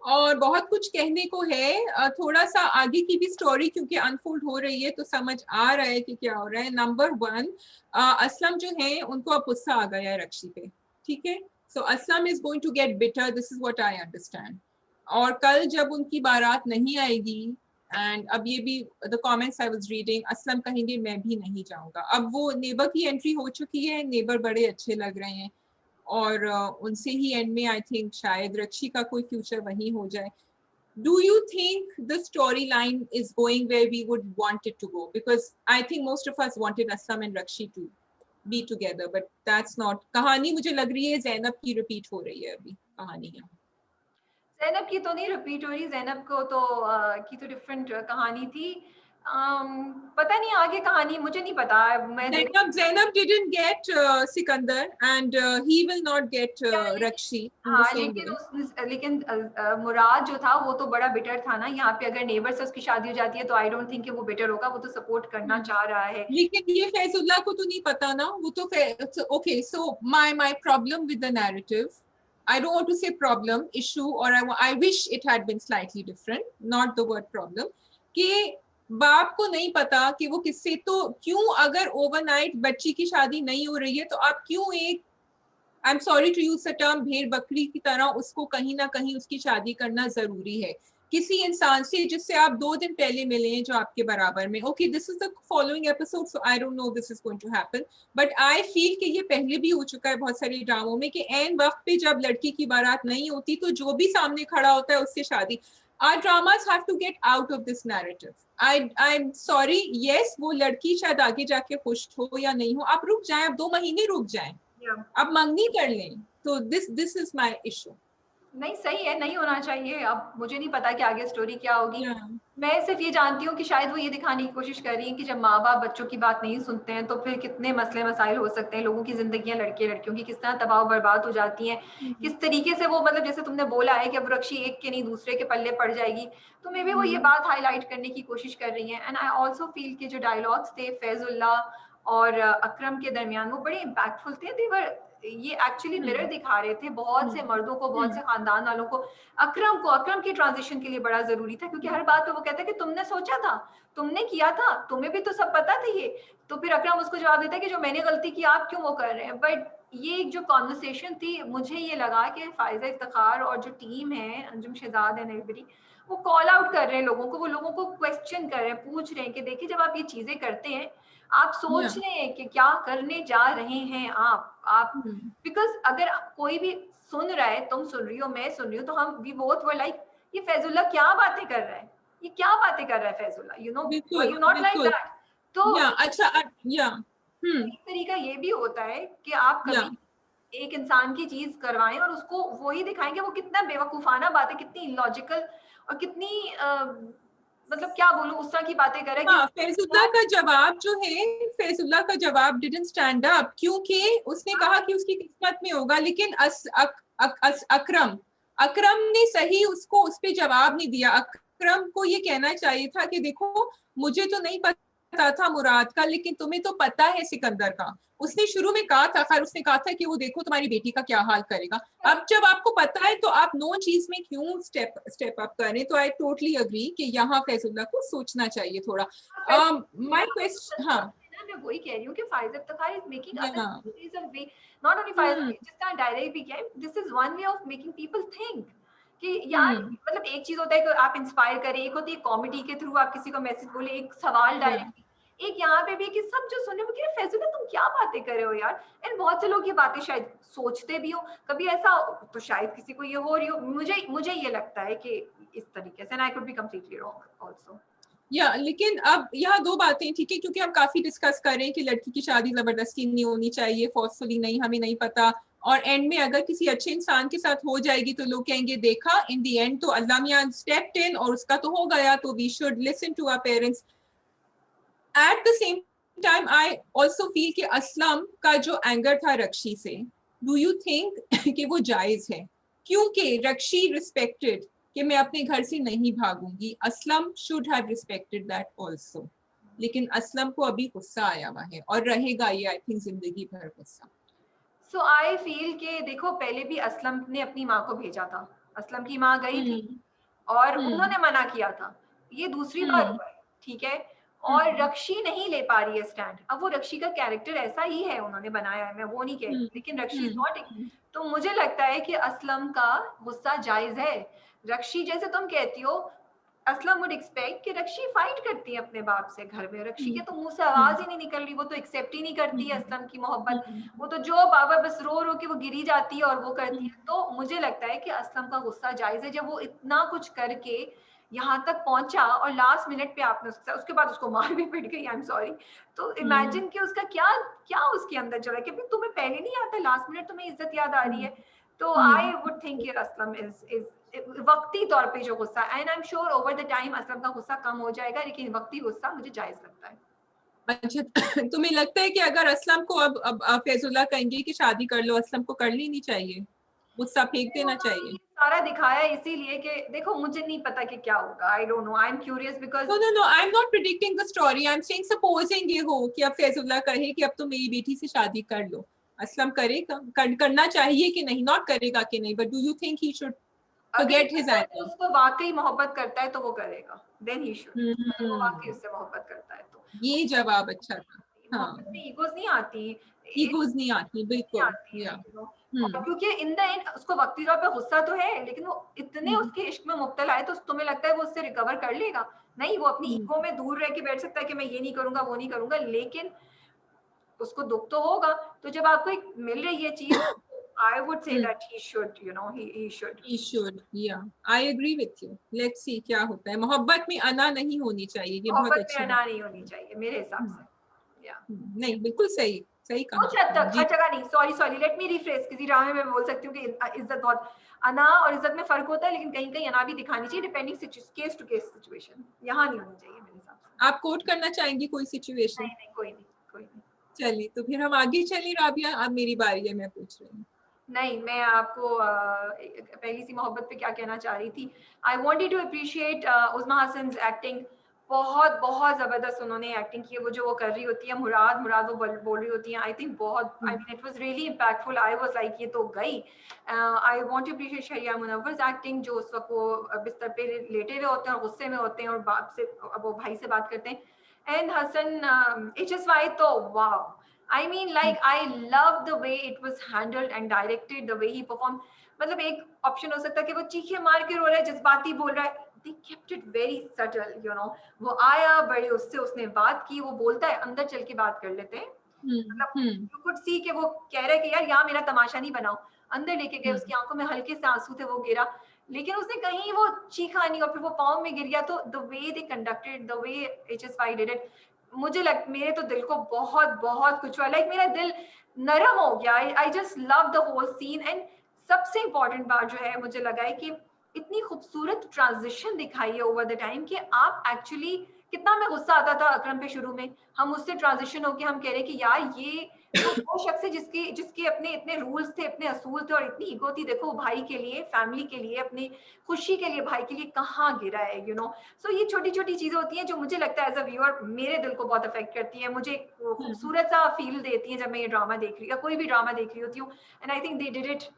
और बहुत कुछ कहने को है, थोड़ा सा आगे की भी स्टोरी क्योंकि अनफोल्ड हो रही है तो समझ आ रहा है कि क्या हो रहा है। नंबर 1, असलम जो है उनको अब गुस्सा आ गया है रक्षी पे, ठीक है। So Aslam is going to get bitter, this is what I understand. और कल जब उनकी बारात नहीं आएगी, एंड अब ये भी the comments I was reading, Aslam कहेंगे मैं भी नहीं जाऊंगा। अब वो नेबर की एंट्री हो चुकी है, नेबर बड़े अच्छे लग रहे हैं और उनसे ही एंड में आई थिंक शायद रक्षी का कोई फ्यूचर वहीं हो जाए। Do you think the storyline is going where we would want it to go? Because I think most of us wanted Aslam and Rakshi to be together, but that's not. कहानी मुझे लग रही है ज़ैनब की repeat हो रही है अभी कहानी यहाँ। ज़ैनब की तो नहीं रिपीट हो रही, ज़ैनब को तो की तो डिफरेंट कहानी थी। पता नहीं आगे कहानी मुझे नहीं पता, मैं देख Zainab didn't get Sikandar, and he will not get Rakshi in the हाँ same way. लेकिन मुराद जो था वो तो बड़ा बिटर था ना। यहाँ पे अगर नेबर से उसकी शादी हो जाती है तो आई डोंट थिंक कि वो बिटर होगा, वो तो सपोर्ट करना चाह रहा है। लेकिन ये फैजुल्लाह को तो नहीं पता ना, वो तो okay. So my problem with the narrative, I don't want to say problem, issue, or I wish it had been slightly different, not the word problem, कि बाप को नहीं पता कि वो किससे, तो क्यों अगर ओवरनाइट बच्ची की शादी नहीं हो रही है तो आप क्यों एक, I am sorry to use the term, भेड़ बकरी की तरह उसको कहीं ना कहीं उसकी शादी करना जरूरी है किसी इंसान से जिससे आप 2 दिन पहले मिले हैं जो आपके बराबर में। Okay, this is the following episode, so I don't know this is going to happen, but I feel कि ये पहले भी हो चुका है बहुत सारे ड्रामों में कि एन वक्त पे जब लड़की की बारात नहीं होती तो जो भी सामने खड़ा होता है उससे शादी। Our dramas have to get out of this narrative. I'm sorry, yes, वो लड़की शायद आगे जाके खुश हो या नहीं हो, आप रुक जाएं, आप 2 महीने रुक जाएं, आप मंगनी कर लें। तो दिस इज माय इशू। नहीं सही है, नहीं होना चाहिए। अब मुझे नहीं पता कि आगे स्टोरी क्या होगी। Yeah. मैं सिर्फ ये जानती हूँ कि शायद वो ये दिखाने की कोशिश कर रही है कि जब माँ बाप बच्चों की बात नहीं सुनते हैं तो फिर कितने मसले मसाइल हो सकते हैं, लोगों की जिंदगियां, लड़के लड़कियों की किस तरह तबाह बर्बाद हो जाती हैं, किस तरीके से वो, मतलब जैसे तुमने बोला है कि अब रक्षी एक के नहीं दूसरे के पल्ले पड़ जाएगी, तो मे बी वो ये बात हाईलाइट करने की कोशिश कर रही है। एंड आई ऑल्सो फील कि जो डायलॉग्स थे फैजुल्ला और अकरम के दरमियान वो बड़े इम्पैक्टफुल थे। देवर ये एक्चुअली मिरर दिखा रहे थे बहुत से मर्दों को, बहुत से खानदान वालों को। अकरम की ट्रांजिशन के लिए बड़ा जरूरी था क्योंकि हर बात पे वो कहता है कि तुमने सोचा था, तुमने किया था, तुम्हें भी तो सब पता था ये। तो फिर अकरम उसको जवाब देता है कि जो मैंने गलती की आप क्यों वो कर रहे हैं। बट ये एक जो कॉन्वर्सेशन थी, मुझे ये लगा कि फायजा इफ्तिखार और जो टीम है, अंजुम शहजाद एंड एवरीबडी, वो कॉल आउट कर रहे हैं लोगों को, वो लोगों को क्वेश्चन कर रहे हैं, पूछ रहे हैं कि देखिए जब आप ये चीजें करते हैं आप सोच रहे हैं कि क्या करने जा रहे हैं आप बिकॉज अगर कोई भी सुन रहा है, तुम सुन रही हो, मैं सुन रही हूँ, तो हम वी बोथ वर लाइक ये फैजुल्ला क्या बातें कर रहा है, ये क्या बातें कर रहा है Faizullah, you know you not like that. तो या अच्छा या एक तरीका ये भी होता है कि आप कभी एक इंसान की चीज करवाएं और उसको वही दिखाएं कि वो कितना बेवकूफाना बात है, कितनी इलॉजिकल और कितनी मतलब क्या बोलूं उस तरह की बातें कर रहा है हाँ, कि फैजुल्ला का जवाब जो है, फैजुल्ला का जवाब डिडंट स्टैंड अप, क्योंकि उसने कहा कि उसकी किस्मत में होगा, लेकिन अकरम ने सही उसको उस पे जवाब नहीं दिया। अकरम को ये कहना चाहिए था कि देखो मुझे तो नहीं पता था मुराद का, लेकिन तुम्हें तो पता है सिकंदर का। उसने शुरू में कहा था, खैर उसने कहा था कि वो देखो तुम्हारी बेटी का क्या हाल करेगा। अब जब आपको पता है तो आप नो चीज में क्यों स्टेप अप करें। तो आई टोटली अग्री कि यहाँ फैजुल्ला को सोचना चाहिए थोड़ा। माय क्वेश्चन, हाँ मैं वही कह रही हूँ कि Faiza Iftikhar is making other yeah. Way, not only Faiza, जिस तरह डायरेक्ट भी किया, this is one way of making people think कि यार मतलब एक चीज होता है कि आप इंस्पायर करें, एक होती है कॉमेडी के थ्रू आप किसी को मैसेज बोले, एक सवाल डायरेक्टली, एक यहाँ पे भी कि सब जो सुने वो कह रहे फैजुला तुम क्या बातें कर रहे हो यार। एंड बहुत से लोग ये बातें शायद सोचते भी हो, कभी ऐसा तो शायद किसी को ये हो रही हो, मुझे मुझे ये लगता है कि इस तरीके से, and I could be completely wrong also. या लेकिन अब यहाँ दो बातें ठीक है, क्योंकि हम काफी डिस्कस कर रहे हैं कि लड़की की शादी जबरदस्ती नहीं होनी चाहिए, फोर्सफुली नहीं, हमें नहीं पता, और एंड में अगर किसी अच्छे इंसान के साथ हो जाएगी तो लोग कहेंगे देखा इन द एंड तो अल्लाह मियां स्टेप्ड इन और उसका तो हो गया, तो we should listen to our parents. At the same time I also feel कि असलम का जो एंगर था रक्षी से, डू यू थिंक कि वो जायज है? क्योंकि रक्षी रिस्पेक्टेड कि मैं अपने घर से नहीं भागूंगी, Aslam should have respected that also, लेकिन असलम को अभी गुस्सा आया हुआ है और रहेगा ये आई थिंक जिंदगी भर गुस्सा। सो आई फील कि देखो पहले भी असलम ने अपनी माँ को भेजा था, असलम की माँ गई थी और उन्होंने मना किया था, ये दूसरी बार हुआ है, ठीक है। और रक्षी नहीं ले पा रही है स्टैंड, अब वो रक्षी का कैरेक्टर ऐसा ही है, उन्होंने बनाया है, मैं वो नहीं कह रही, लेकिन रक्षी इज नॉट। तो मुझे लगता है कि असलम का गुस्सा जायज है। रक्षी जैसे तुम कहती हो, असलम वुड एक्सपेक्ट कि रक्षी फाइट करती है अपने बाप से घर में, रक्षी के तो मुंह से आवाज ही नहीं निकल रही, वो तो एक्सेप्ट ही नहीं करती है असलम की मोहब्बत, वो तो जो बाबा बस रो रो के वो गिरी जाती है और वो करती है। तो मुझे लगता है कि असलम का गुस्सा जायज है, जब वो इतना कुछ करके यहाँ तक पहुंचा और लास्ट मिनट पे आपने उसके बाद उसको मार भी पिट गई, आई एम सॉरी। तो इमेजिन कि उसका क्या क्या उसके अंदर चला कि तुम्हें पहले नहीं आता, लास्ट मिनट तुम्हें इज्जत याद आ रही है। तो आई वुड थिंक ये असलम इज वक्ती तौर पे जो गुस्सा, and I am sure over the time Aslam का गुस्सा कम हो जाएगा, लेकिन वक्ती गुस्सा मुझे जायज लगता है। अच्छा तुम्हें लगता है कि अगर असलम को अब फैजुल्लाह कहेंगे कि शादी कर लो, असलम को कर लेनी चाहिए, गुस्सा फेंक देना चाहिए? सारा दिखाया इसीलिए कि देखो मुझे नहीं पता कि क्या होगा, आई don't no, I am curious because No, I'm not predicting the story. I'm saying supposing ये हो कि अब फैजुल्लाह कहे कि अब तो मेरी बेटी से शादी कर लो, असलम करेगा, करना चाहिए कि नहीं, नॉट करेगा कि नहीं, but do you think he should forget his anger? उसको वाकई मोहब्बत करता है तो वो करेगा, देन ही शुड, वो वाकई उससे मोहब्बत करता है तो। ये जवाब अच्छा था। हाँ, मोहब्बत में ईगोज नहीं आती, ईगोज नहीं आती, बिल्कुल, या और क्योंकि इन द एंड उसको वक्ती तौर पे गुस्सा तो है, लेकिन वो इतने उसके इश्क में मुब्तला है, तो तुम्हें लगता है वो उससे रिकवर कर लेगा? नहीं, वो अपनी ईगो में दूर रह के बैठ सकता है कि मैं ये नहीं करूंगा वो नहीं करूंगा, लेकिन उसको दुख तो होगा। तो जब आपको एक मिल रही है चीज, I would say that he should, you know, he should. He should, yeah. I agree with you. Let's see क्या होता है। मोहब्बत में अना नहीं होनी चाहिए, ये बहुत मोहब्बत अच्छी में अना नहीं होनी चाहिए मेरे हिसाब से। नहीं, बिल्कुल सही, सही कहा। कुछ हद तक, हर जगह नहीं, सॉरी लेट मी रिफ्रेज, किसी ड्रामे में बोल सकती हूँ कि इज्जत बहुत, अना और इज्जत में फर्क होता है, लेकिन कहीं कहीं अना भी दिखानी चाहिए depending case to case situation, यहाँ नहीं होनी चाहिए मेरे हिसाब से। आप कोट करना चाहेंगी कोई सिचुएशन? नहीं, कोई नहीं। चलिए तो फिर हम आगे चलिए राबिया, अब मेरी बारी है, मैं पूछ रही हूँ। नहीं, मैं आपको पहली सी मोहब्बत पे क्या कहना चाह रही थी। I wanted to appreciate Usma Hasan's acting, बहुत जबरदस्त उन्होंने एक्टिंग की है। वो जो वो कर रही होती है मुराद वो बोल रही होती है, आई थिंक बहुत, I mean it was really impactful. I was like ये तो गई। I want to appreciate Sharia Munawwar's acting, जो उस वक्त वो बिस्तर पे लेटे हुए होते हैं और गुस्से में होते हैं और बाप से, वो भाई से बात करते हैं। एंड हसन HSY तो wow, I mean, like, I love the way it was handled and directed, the way he performed. मतलब एक ऑप्शन हो सकता है कि वो चीखे मार के रो रहा है, जज्बाती बोल रहा है, they kept it very subtle, you know. वो आया, बड़े उससे उसने बात की, वो बोलता है अंदर चल के बात कर लेते हैं, मतलब you could see कि वो कह रहा है कि यार यहाँ मेरा तमाशा नहीं बनाओ, अंदर लेके गए, उसकी आंखों में हल्के से आंसू थे, वो गिरा, लेकिन उसने कहीं वो चीखा नहीं और फिर वो पाँव में गिर गया। तो the way they conducted, the way HSY did it, मुझे मेरे तो दिल को बहुत कुछ हुआ, लाइक मेरा दिल नरम हो गया। I just love the whole scene. And सबसे इम्पोर्टेंट बात जो है मुझे लगा है कि इतनी खूबसूरत ट्रांजिशन दिखाई है ओवर द टाइम कि आप एक्चुअली, कितना हमें गुस्सा आता था अकरम पे शुरू में, हम उससे ट्रांजिशन होके हम कह रहे हैं कि यार ये वो शख्स है जिसके अपने इतने रूल्स थे, इतने असूल थे और इतनी ईगो थी। देखो भाई के लिए, फैमिली के लिए, अपनी खुशी के लिए, भाई के लिए कहाँ गिरा है, यू नो। सो ये छोटी छोटी चीजें होती हैं जो मुझे लगता है एज अ व्यूअर मेरे दिल को बहुत अफेक्ट करती है, मुझे खूबसूरत सा फील देती है जब मैं ये ड्रामा देख रही हूँ या कोई भी ड्रामा देख रही होती हूँ। And I think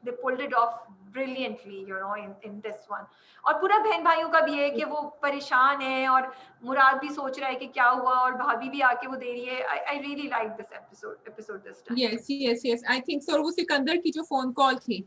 they pulled it of brilliantly, you know, in this one. और पूरा बहन भाइयों का भी है कि वो परेशान है और मुराद भी सोच रहा है कि क्या हुआ और भाभी भी आके वो दे रही है। I really like this episode this time. Yes, I think so. और वो सिकंदर की जो फोन कॉल थी,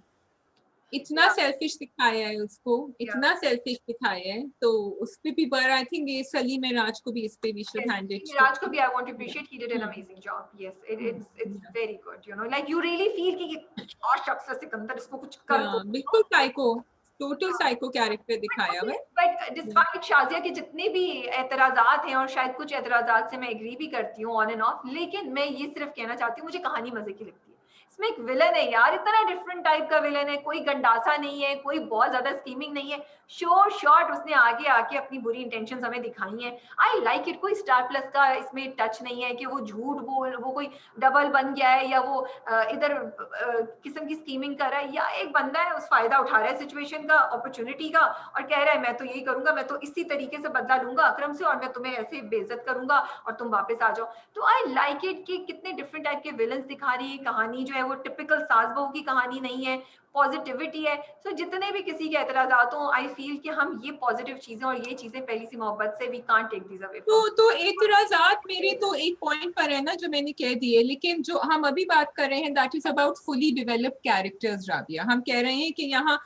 इतना सेल्फिश दिखाया है उसको, या इतना सेल्फिश दिखाया है, तो उस पे भी पर आई थिंक ये सलीम राज को भी इस पे we should hand it to. Raj ko bhi I want to appreciate. He did an amazing job. Yes, it's very good. You know, like you really feel कि क्या शख्स है सिकंदर, इसको कुछ कर दो. बिल्कुल साइको, टोटल साइको कैरेक्टर दिखाया हुआ है। बट डिस्पाइट शाजिया के जितने भी एतराजात हैं, और शायद कुछ एतराजात से मैं एग्री भी करती हूँ ऑन एंड ऑफ, लेकिन मैं ये सिर्फ कहना चाहती हूँ, मुझे कहानी मजे की लगती है। इसमें एक विलन है यार, इतना डिफरेंट टाइप का विलन है, कोई गंडासा नहीं है, कोई बहुत ज्यादा स्कीमिंग नहीं है, शोर शॉर्ट उसने आगे आके अपनी बुरी इंटेंशंस हमें दिखाई हैं। I like it. कोई स्टार प्लस का इसमें टच नहीं है कि वो झूठ बोल, वो कोई डबल बन गया है, या वो इधर किस्म की स्कीमिंग कर रहा है, या एक बंदा है उस फायदा उठा रहा है सिचुएशन का, अपॉर्चुनिटी का, और कह रहा है मैं तो यही करूंगा, मैं तो इसी तरीके से बदला लूंगा अकरम से, और मैं तुम्हें ऐसे बेइज्जत करूंगा और तुम वापस आ जाओ। तो आई लाइक इट कि कितने डिफरेंट टाइप के विलन्स दिखा रही है। कहानी जो है वो टिपिकल सास बहू की कहानी नहीं है, पॉजिटिविटी है। सो जितने भी किसी के एतराजात हों, आई फील कि हम ये पॉजिटिव चीजें और ये चीजें पहली सी मोहब्बत से we can't take these away from. तो एतराजात मेरे तो एक पॉइंट पर है ना जो मैंने कह दिए, लेकिन जो हम अभी बात कर रहे हैं that is about fully developed characters Rabia. हम कह रहे हैं कि यहाँ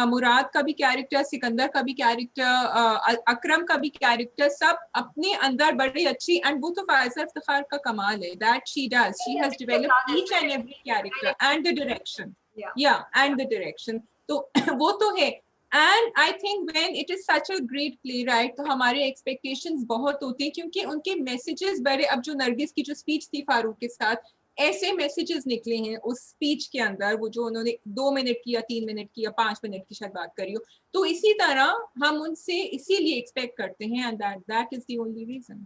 मुराद का भी कैरेक्टर, सिकंदर का भी कैरेक्टर, अकरम का भी कैरेक्टर, सब अपने अंदर बड़ी अच्छी, एंड वो तो फायजा इफ्तिखार का कमाल है that she does, she has developed each and every character and the direction, and the direction, तो वो तो है। And I think when it is such a great play right, तो हमारे एक्सपेक्टेशंस बहुत होते हैं, क्योंकि उनके मैसेजेस बड़े, अब जो नरगिस की जो स्पीच थी फारूक के साथ, ऐसे मैसेजेस निकले हैं उस स्पीच के अंदर, वो जो उन्होंने 2 मिनट की या 3 मिनट की या 5 मिनट की शायद बात करी हो, तो इसी तरह हम उनसे इसीलिए एक्सपेक्ट करते हैं, and that is the only reason.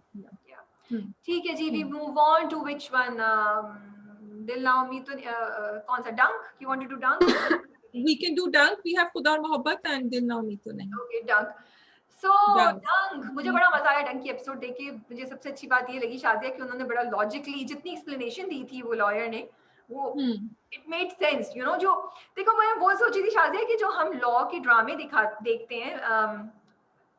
ठीक है जी, we move on to which one? Dil Na Umeed तो कौन सा, dunk? You wanted to dunk? We can do Dunk. We have खुदा और मोहब्बत and दिल ना उम्मीद तो नहीं। ओके, डंक। सो डंक, मुझे बड़ा मजा आया डंक की एपिसोड देख के। मुझे सबसे अच्छी बात ये लगी शादिया कि उन्होंने बड़ा लॉजिकली जितनी एक्सप्लेनेशन दी थी वो लॉयर ने, वो it made sense, you know. जो देखो, मैं वो सोची थी शादिया कि जो हम लॉ के ड्रामे देखते हैं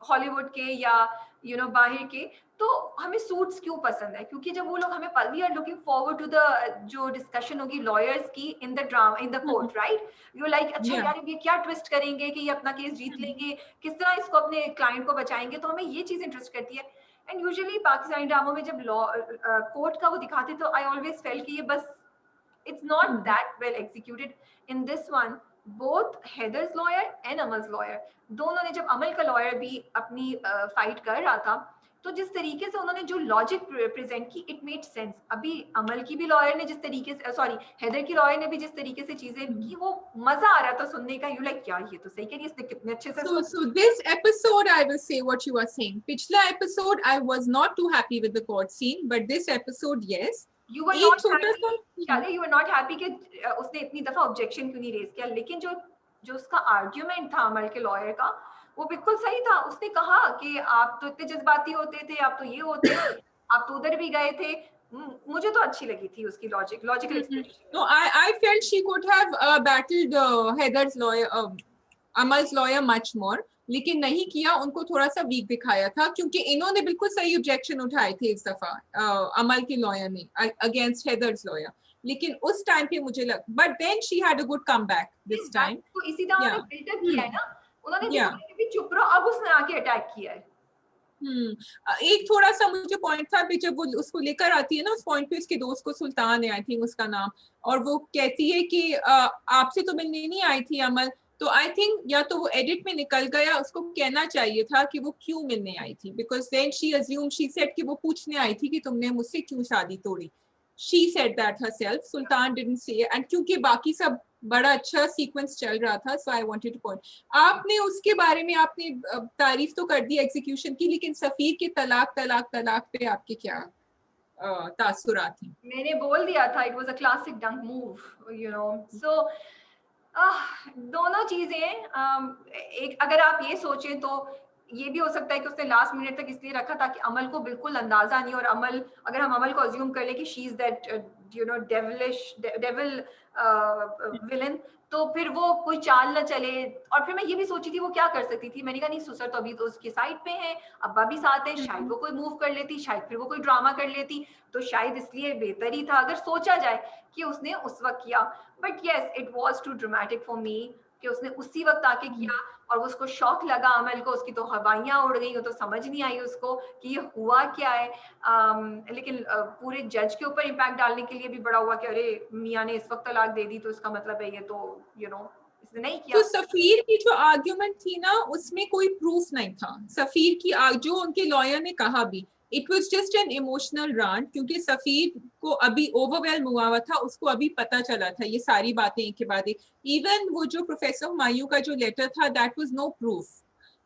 हॉलीवुड के या बाहर के, तो हमें सूट्स क्यों पसंद है? क्योंकि जब वो लोग हमें, we are looking forward to the जो डिस्कशन होगी लॉयर्स की in the drama, in the court, right? You like अच्छा यार ये क्या ट्विस्ट करेंगे कि ये अपना केस जीत लेंगे, किस तरह इसको अपने क्लाइंट को बचाएंगे, तो हमें ये चीज इंटरेस्ट करती है। एंड यूजुअली पाकिस्तानी ड्रामों में जब लॉ कोर्ट का वो दिखाते, तो आई ऑलवेज फेल कि ये बस it's not that well executed. In this one, both Heather's lawyer and Amal's lawyer, दोनों ने, जब अमल का लॉयर भी अपनी फाइट कर रहा था, तो जिस तरीके से उन्होंने जो लॉजिक प्रेजेंट की, इट मेड सेंस। अभी अमल की भी लॉयर ने जिस तरीके से, सॉरी हेदर की लॉयर ने भी जिस तरीके से चीजें की, वो मजा आ रहा था सुनने का। यू लाइक यार ये तो सही कह रही है, इसने कितने अच्छे से। So this episode I will say what you are saying. पिछला episode I was not too happy with the court scene, but this episode yes. You were not happy, शायद you were not happy कि उसने इतनी दफा objection क्यों नहीं raise किया, लेकिन जो उसका आर्ग्यूमेंट था अमल के लॉयर का, वो बिल्कुल सही था। उसने कहा कि आप तो इतने जज्बाती होते थे, आप तो ये होते, आप तो उधर भी गए थे। मुझे तो अच्छी लगी थी उसकी logical explanation. No, I felt she could have battled Heather's lawyer, Amal's lawyer much more, लेकिन नहीं किया, उनको थोड़ा सा वीक दिखाया था, क्योंकि इन्होंने बिल्कुल सही ऑब्जेक्शन उठाए थे इस दफा अमल के लॉयर ने अगेंस्ट हेदर्स लॉयर, लेकिन उस टाइम पे मुझे लग, but then she had a good comeback this time. तो इसी तरह उन्होंने बिल्डअप किया है ना, उन्होंने देखा कि चुप रहो, अब उसने आके अटैक किया है। एक थोड़ा सा मुझे पॉइंट था भी, जब वो उसको लेकर आती है ना, उस पॉइंट पे उसके दोस्त को सुल्तान है आई थिंक उसका नाम, और वो कहती है कि आपसे तो मिलने नहीं आई थी अमल, तो आई थिंक या तो वो एडिट में निकल गया, उसको कहना चाहिए था कि वो क्यों मिलने आई थी, because then she assume, she said कि वो पूछने आई थी कि तुमने मुझसे क्यों शादी तोड़ी। She said that herself. Sultan didn't say it. And क्योंकि बाकी सब बड़ा अच्छा सीक्वेंस चल रहा था, so I wanted to point. आपने उसके बारे में आपने तारीफ तो कर दी एग्जीक्यूशन की, लेकिन सफीर के तलाक पे आपके क्या तासुरात हैं? मैंने बोल दिया था, it was a classic dunk move, you know. So दोनों चीजें, एक अगर आप ये सोचें तो ये भी हो सकता है कि उसने लास्ट मिनट तक इसलिए रखा था कि अमल को बिल्कुल अंदाजा नहीं, और अमल, अगर हम अमल को अज्यूम कर ले कि she is that devil villain, तो फिर वो कोई चाल ना चले। और फिर मैं ये भी सोची थी वो क्या कर सकती थी, मैंने कहा नहीं, सुसर तो अभी तो उसके साइड पे है, अब्बा भी साथ है, शायद वो कोई मूव कर लेती, शायद फिर वो कोई ड्रामा कर लेती, तो शायद इसलिए बेहतर ही था अगर सोचा जाए कि उसने उस वक्त किया। But yes, it was too dramatic for me कि उसने उसी वक्त आके किया और वो उसको शॉक लगा अमल को, उसकी तो हवाइयां उड़ गई, वो तो समझ नहीं आई उसको कि ये हुआ क्या है। लेकिन पूरे जज के ऊपर इम्पैक्ट डालने के लिए भी बड़ा हुआ कि अरे मियाँ ने इस वक्त तलाक दे दी तो इसका मतलब है ये तो इसने नहीं तो किया। सफीर की जो आर्ग्यूमेंट थी ना उसमें कोई प्रूफ नहीं था। सफीर की जो उनके लॉयर ने कहा भी, it was just an emotional Rand, क्योंकि सफीर को अभी ओवरवेल्म हुआ था, उसको अभी पता चला था ये सारी बातें एक के बाद एक। इवन वो जो प्रोफेसर हुमायूं का जो लेटर था, दैट वाज नो प्रूफ।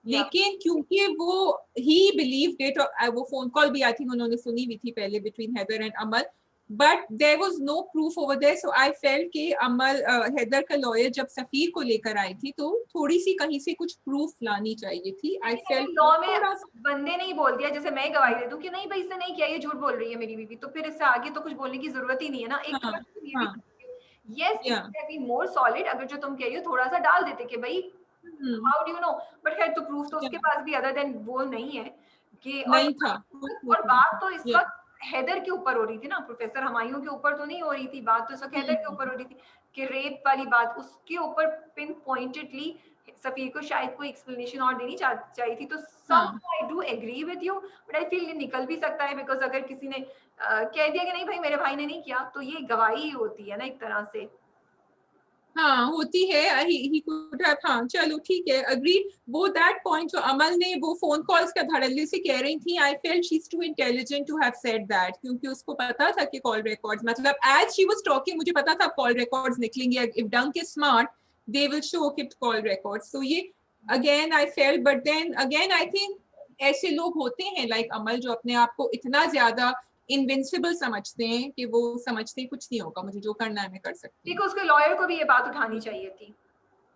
या लेकिन क्योंकि वो ही बिलीव्ड इट, वो फोन कॉल भी आई थी उन्होंने सुनी हुई थी पहले between Haider and Amal, but there was no proof over there, so I felt कि अमल हैदर का लॉयर जब सफीर को लेकर आई थी तो थोड़ी सी कहीं से कुछ प्रूफ लानी चाहिए थी। आई फेल्ट लॉ में थोड़ा सा। बंदे नहीं बोल दिया, जैसे मैं गवाही दे दूं कि नहीं भाई इसने नहीं किया, ये झूठ बोल रही है मेरी बीवी, तो फिर इससे आगे तो कुछ बोलने की जरूरत ही नहीं है ना। एक हाँ तरह से ये हाँ भी यस इट या कैन बी मोर सॉलिड, अगर जो तुम कह रही हो थोड़ा सा डाल देते कि भाई how do you know, but खैर तो प्रूफ तो उसके पास भी अदर देन वो नहीं है कि नहीं था, कोई और प्रूफ नहीं बात था। तो इस या वक्त हैदर के ऊपर हो रही थी ना, प्रोफेसर हुमायूं के ऊपर तो नहीं हो रही थी बात, तो इस वक्त हैदर के ऊपर हो रही थी कि रेप वाली बात उसके ऊपर पिन पॉइंटेडली सफीर को शायद कोई एक्सप्लेनेशन और देनी चाहिए थी। तो सम हाँ I do agree with you, but I feel ये निकल भी सकता है बिकॉज अगर किसी ने कह दिया कि नहीं भाई मेरे भाई ने नहीं किया, तो ये गवाही ही होती है ना एक तरह से। हाँ होती है। ही कुड हैव, हाँ चलो ठीक है, अग्रीड। वो दैट पॉइंट जो अमल ने वो फोन कॉल्स का धड़ल्ले से कह रही थी, I felt she is too intelligent to have said that, क्योंकि उसको पता था कि कॉल रिकॉर्ड्स, मतलब एज शी वाज टॉकिंग मुझे पता था कॉल रिकॉर्ड्स निकलेंगे, if Dunk is smart they will show it call records. तो ये again I felt, but then again I think ऐसे लोग होते हैं लाइक अमल जो अपने आप को इतना ज्यादा इनविंसिबल समझते हैं कि वो समझते हैं कुछ नहीं होगा, मुझे जो करना है मैं कर सकती हूँ। ठीक है, उसके लॉयर को भी ये बात उठानी चाहिए थी,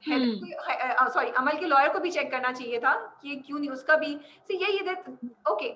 हम्म सॉरी अमल के लॉयर को भी चेक करना चाहिए था कि क्यों नहीं उसका भी यही okay.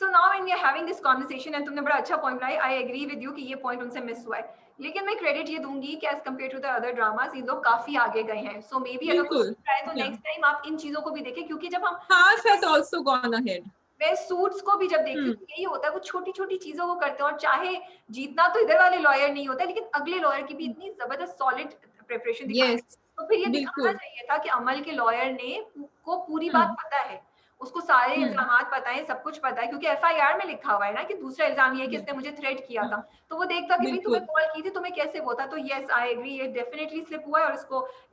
So now when we are having this conversation and तुमने बड़ा अच्छा पॉइंट लाया, आई एग्री विद यू कि ये पॉइंट उनसे मिस हुआ है, लेकिन मैं क्रेडिट ये दूंगी कि as compared to the other dramas ये लोग काफी आगे गए हैं। सो मे बी अगर कुछ बिल्कुल है तो या नेक्स्ट टाइम आप इन चीजों को भी देखें, क्योंकि जब हम Haas has also gone ahead. मैं सूट्स को भी जब देखती हूँ हम्म तो यही होता है, वो छोटी छोटी चीजों को करते हैं और चाहे जीतना तो इधर वाले लॉयर नहीं होता लेकिन अगले लॉयर की भी इतनी जबरदस्त सॉलिड प्रिपरेशन दिखाई। यस तो फिर ये दिखाना बिल्कुल चाहिए था कि अमल के लॉयर ने को पूरी बात हम्म पता है, उसको सारे हम्म इल्जामात पता है, सब कुछ पता है, क्योंकि एफआईआर में लिखा हुआ है ना कि दूसरा इल्जाम ये है कि yes, इसने मुझे थ्रेट किया हाँ, था। तो वो देखता कि भाई तुम्हें बिल्कुल कॉल की थी, तुम्हें कैसे वो था। तो यस आई एग्री, ये डेफिनेटली स्लिप हुआ है और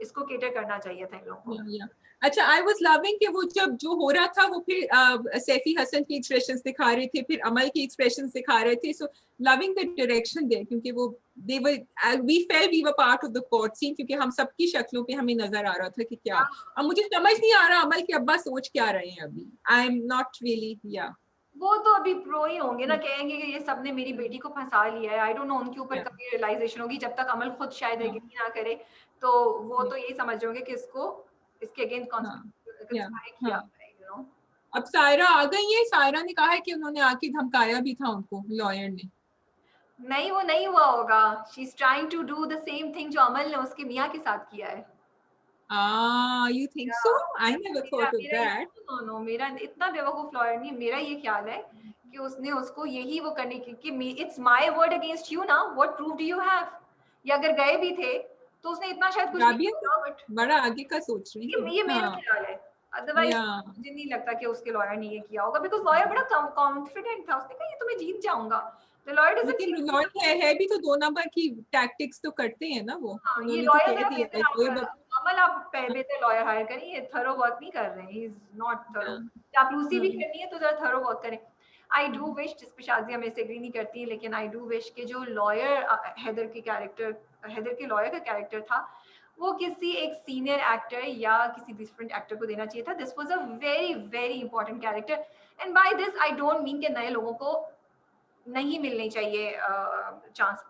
इसको केटर करना चाहिए था इन लोगों को। या अच्छा, आई वाज लविंग कि वो जब जो हो रहा था वो फिर सैफी हसन की एक्सप्रेशंस दिखा रहे थे, फिर अमल की एक्सप्रेशंस दिखा रहे थे, so loving the direction there, क्योंकि वो they were we felt we were part of the court scene, क्योंकि हम सबकी शक्लों पे हमें नजर आ रहा था कि क्या। अब मुझे समझ नहीं आ रहा अमल के अब्बा सोच क्या रहे हैं अभी, आई एम नॉट रियली या वो तो अभी प्रो ही होंगे ना, कहेंगे कि ये सबने मेरी बेटी को फंसा लिया है। आई डोंट नो उनके ऊपर या कभी रियलाइजेशन होगी, जब तक अमल खुद शायद हाँ एग्री ना करे। तो वो तो यही समझ रहे होंगे कि इसको इसके अगेंस्ट हाँ या कंस्पायर किया हाँ। है, यू नो। अब सायरा आ गई है, सायरा ने कहा है कि उन्होंने आके धमकाया भी था उनको लॉयर ने। नहीं वो नहीं हुआ होगा, she is trying to do the same thing जो अमल ने उसके मियाँ के साथ किया है। You think या so? I never मेरा thought of मेरा that. नो नो मेरा इतना बेवकूफ लॉयर नहीं, मेरा ये ख्याल है कि उसने उसको यही वो करने की कि it's my word against you ना, what proof do you have. या अगर गए भी थे तो उसने इतना शायद कुछ नहीं राबिया किया तो होगा, बट बड़ा आगे का सोच रही है। ये मेरा हाँ ख्याल है। अदरवाइज या मुझे नहीं लगता कि उसके लॉयर ने ये किया होगा, बिकॉज लॉयर बड़ा कॉन्फिडेंट था, उसने कहा ये तो मैं जीत जाऊंगा। द लॉयर डजंट लेकिन लॉयर है भी तो दो नंबर की टैक्टिक्स तो करते हैं ना वो, हाँ, ये उन्होंने तो लॉयर कह जरा दिया बेहतर है आप लॉयर। अमल आप बेहतर लॉयर हायर करें, ये थरो वर्क नहीं कर रहे हैं, ही इज नॉट थरो। हाँ चापलूसी भी हाँ करनी है तो जरा थरो वर्क करें। आई डू विश, जिस पे शाजिया मेरे से एग्री नहीं करती, लेकिन आई डू विश कि जो लॉयर हैदर के कैरेक्टर, हैदर के लॉयर का कैरेक्टर था, वो किसी एक सीनियर एक्टर या किसी डिफरेंट एक्टर को देना चाहिए था। This was a very very important character, and by this I don't mean कि नए लोगों को नहीं मिलनी चाहिए चांस।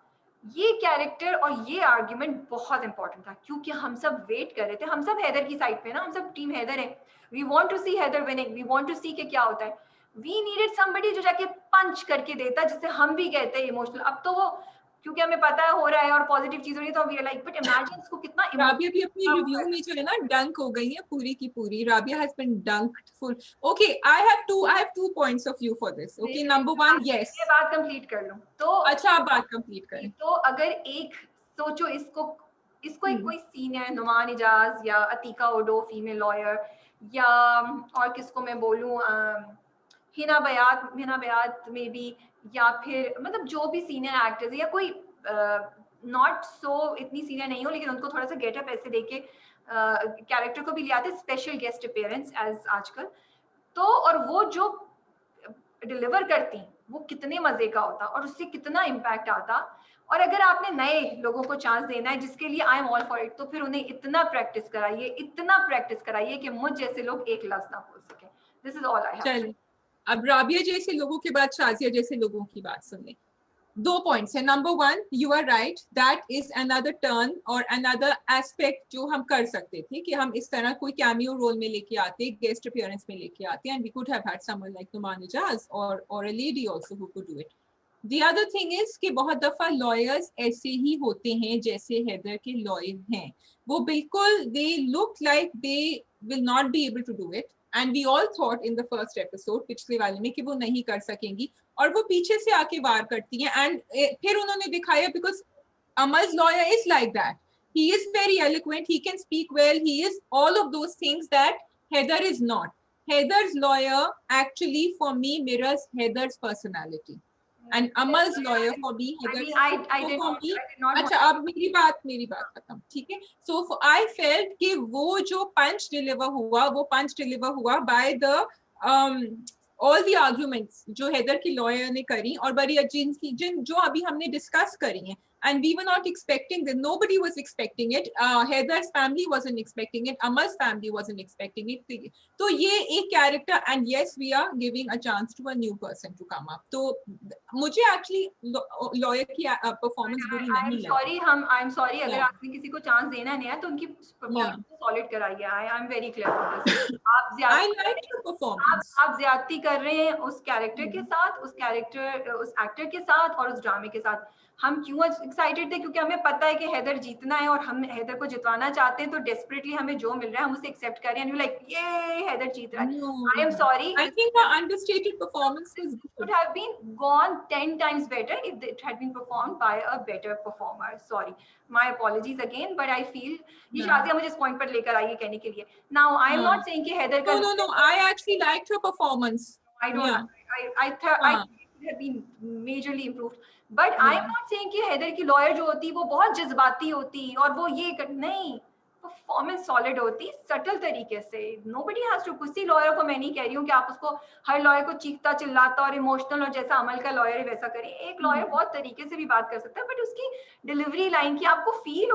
ये कैरेक्टर और ये आर्ग्यूमेंट बहुत इंपॉर्टेंट था, क्योंकि हम सब वेट कर रहे थे, हम सब हैदर की साइड पे ना, हम सब टीम हैदर है। We want to see Haider winning, we want to see कि क्या होता है। वी नीडेड समबडी जो जाके पंच करके देता, जिससे हम भी कहते हैं इमोशनल। अब तो वो क्योंकि हमें पता है हो रहा है और पॉजिटिव चीज हो रही है तो we are like, but imagine उसको कितना राबिया भी अपनी इमोशनल। रिव्यू में जो है ना डंक हो गई है पूरी की पूरी, Rabia has been dunked full. Okay I have two points of view for this. Okay number one, yes. मैं बात कंप्लीट कर लूं तो अच्छा आप बात कंप्लीट करें। तो अगर एक सोचो इसको इसको एक कोई सीन है, नुमान इजाज या अतीका ओडो फीमेल लॉयर, या और किसको मैं बोलूं, हिना बयात में भी, या फिर मतलब जो भी सीनियर एक्टर्स या कोई नॉट सो इतनी सीनियर नहीं हो लेकिन उनको थोड़ा सा गेटअप ऐसे देके कैरेक्टर को भी ले आते, स्पेशल गेस्ट अपीयरेंस एज आजकल। तो और वो जो डिलीवर करती वो कितने मजे का होता और उससे कितना इम्पैक्ट आता। और अगर आपने नए लोगों को चांस देना है जिसके लिए I am all for it, तो फिर उन्हें इतना प्रैक्टिस कराइए कि मुझ जैसे लोग एक लफ्ज ना बोल सके। This is all I have. चलिए, अब राबिया जैसे लोगों के बाद शाजिया जैसे लोगों की बात सुनने। 2 पॉइंट्स है। Number 1, you are right, that is another turn और अनदर एस्पेक्ट जो हम कर सकते थे कि हम इस तरह कोई कैमियो रोल में लेके आते, गेस्ट अपीयरेंस में लेके आते, and we could have had someone like Numan Ijaz और a lady also who could do it. The other thing is कि बहुत दफा लॉयर्स ऐसे ही होते हैं जैसे हैदर के लॉयर हैं, वो बिल्कुल they look like they will not be able to do it and we all thought in the first episode पिछले वाले में कि वो नहीं कर सकेंगी और वो पीछे से आके वार करती हैं and फिर उन्होंने दिखाया because Amal's lawyer is like that, he is very eloquent, he can speak well, he is all of those things that Heather is not. Heather's lawyer actually for me mirrors Heather's personality. And Amal's lawyer for me, Heather's, I so did for not, me, I did not अच्छा अब मेरी बात खत्म, ठीक है। So I felt कि वो जो punch deliver हुआ by the all the arguments जो हैदर की लॉयर ने करी और बड़ी जिन जो अभी हमने डिस्कस करी हैं, and we were not expecting them, nobody was expecting it, Heather's family wasn't expecting it, Amal's family wasn't expecting it, तो ये एक character, and yes we are giving a chance to a new person to come up, तो मुझे actually lawyer की performance बुरी नहीं लगी। आई am sorry अगर Yeah. आपने किसी को चांस देना नहीं है तो उनकी Yeah. परफॉर्मेंस सॉलिड कराइए। I am very clear on this. आप I ज्यादती कर liked रहे her हैं, performance. आप ज्यादती कर रहे हैं उस कैरेक्टर के साथ, उस एक्टर के साथ और उस ड्रामे के साथ। हम क्यों एक्साइटेड थे? क्योंकि हमें पता है कि हैदर जीतना है और हम हैदर को जितवाना चाहते हैं, तो डेस्परेटली हमें जो मिल रहा है हम उसे एक्सेप्ट कर रहे हैं, लाइक ये हैदर जीत रहा है। No, I am sorry, I think her understated performance was would good. have been gone 10 times better if it had been performed by a better performer. Sorry, my apologies again, but I feel ये Yeah. Shadiya मुझे इस point पर लेकर आई है कहने के लिए। Now I am not saying कि हैदर का No, I actually liked her performance. I don't Yeah. I हाँ. think it had been majorly improved, but I am Yeah. not saying कि हैदर की लॉयर जो होती वो बहुत जज्बाती होती और वो नहीं, परफॉर्मेंस सॉलिड होती सटल तरीके से। नोबडी हैज टू, किसी लॉयर को मैं नहीं कह रही हूँ कि आप उसको हर लॉयर को चीखता चिल्लाता और इमोशनल और जैसा अमल का लॉयर है वैसा करें। एक लॉयर बहुत तरीके से भी बात कर सकता है, बट उसकी डिलीवरी लाइन की आपको फील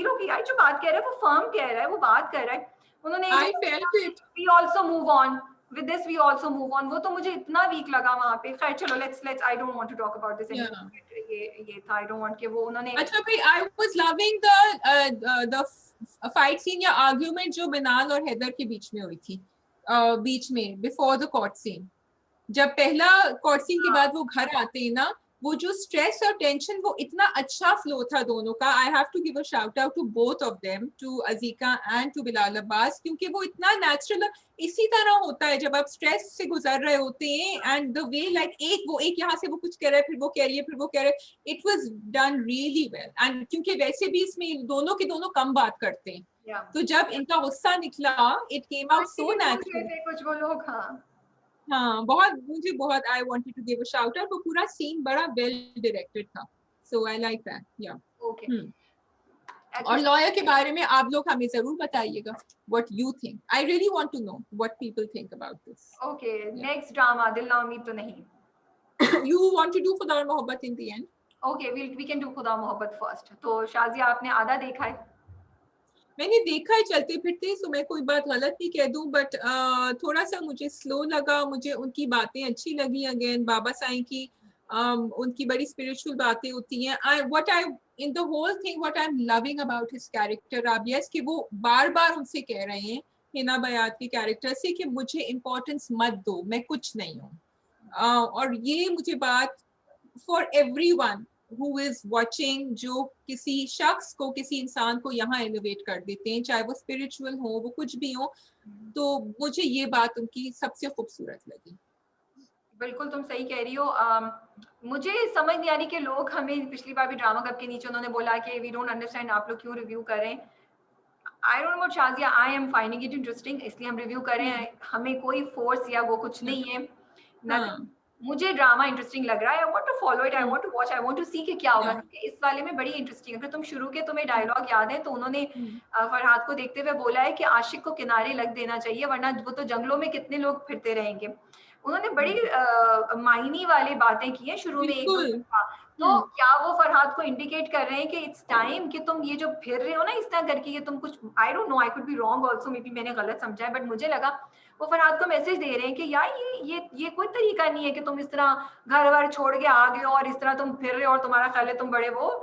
हो कि यार जो बात कह रहा है वो फर्म कह रहा है, वो बात कर रहा है। उन्होंने I felt it. We also move on with this, we also move on, वो तो मुझे इतना वीक लगा वहां पे। खैर चलो, let's I don't want to talk about this Yeah. ये था, आई डोंट वांट कि वो उन्होंने। अच्छा भाई, I was loving the fight scene या argument जो बिनाल और हैदर के बीच में हुई थी, बीच में before the court scene, जब पहला कोर्ट सीन के बाद वो घर आते हैं ना, वो जो स्ट्रेस और टेंशन, वो इतना अच्छा फ्लो था दोनों का। I have to give a shout out to both of them, to Azekah and to Bilal Abbas, क्योंकि वो इतना नेचुरल इसी तरह होता है जब आप स्ट्रेस से गुजर रहे होते हैं, एंड द वे लाइक एक यहाँ से वो कुछ कह रहा है, फिर वो कह रही है, फिर वो कह रहे हैं, it was done really well. And क्योंकि वैसे भी इसमें दोनों के दोनों कम बात करते हैं, तो जब इनका गुस्सा निकला, it came out so natural. कुछ वो लोग, हाँ, बहुत I wanted to give a shout out, वो पूरा सीन बड़ा वेल डायरेक्टेड था, so I like that. Yeah okay. और लॉयर के बारे में आप लोग हमें जरूर बताइएगा what you think, I really want to know what people think about this. Okay, next drama Dil Na Umeed तो नहीं। You want to do Khuda Mohabbat in the end? Okay, we can do Khuda Mohabbat first. तो शाजिया आपने आधा देखा है? मैंने देखा है चलते फिरते, सो मैं कोई बात गलत नहीं कह दूं, बट थोड़ा सा मुझे स्लो लगा, मुझे उनकी बातें अच्छी लगी। अगेन बाबा साईं की उनकी बड़ी स्पिरिचुअल बातें होती हैं। In the whole thing what I am loving about his character Rabia, कि वो बार बार उनसे कह रहे हैं, हिना बयात के कैरेक्टर से, कि मुझे इम्पोर्टेंस मत दो, मैं कुछ नहीं हूँ। और ये मुझे बात for everyone who is watching, जो किसी शख्स को, किसी इंसान को यहाँ एलिवेट कर देते हैं, चाहे वो स्पिरिचुअल हो, वो कुछ भी हो, तो मुझे ये बात उनकी सबसे खूबसूरत लगी। बिल्कुल तुम सही कह रही हो। मुझे समझ नहीं आ रही कि लोग हमें पिछली बार भी ड्रामा क्लब के नीचे उन्होंने बोला कि वी डोंट अंडरस्टैंड आप लोग क्यों रिव्यू कर रहे हैं। आई don't know about Shazia, I am finding it interesting इसलिए हम रिव्यू कर रहे हम्म, हैं। हमें कोई फोर्स या वो कुछ हाँ नहीं है। हाँ, नथिंग। मुझे ड्रामा इंटरेस्टिंग लग रहा है। I want to follow it, I hmm, want to watch, I want to see कि क्या होगा। yeah, क्योंकि इस वाले में बड़ी इंटरेस्टिंग अगर तुम शुरू के तुम्हें हम्म, डायलॉग याद है तो उन्होंने हम्म, फरहाद को देखते हुए बोला है कि आशिक को किनारे लग देना चाहिए वरना वो तो जंगलों में कितने लोग फिरते रहेंगे। उन्होंने बड़ी हम्म, मायने वाली बातें की हैं शुरू में एक दो बिल्कुल। दफा। तो हम्म, क्या वो फरहाद को इंडिकेट कर रहे हैं कि इट्स टाइम कि तुम ये जो फिर रहे हो ना इस तरह करके, ये तुम कुछ, आई don't no, I could be wrong also, may be मैंने गलत समझा है, बट मुझे लगा वो फरहाद को मैसेज दे रहे हैं कि यार ये कोई तरीका नहीं है कि तुम इस तरह घर वर छोड़ के आ गए हो और इस तरह तुम फिर रहे हो और तुम्हारा ख्याल है तुम बड़े वो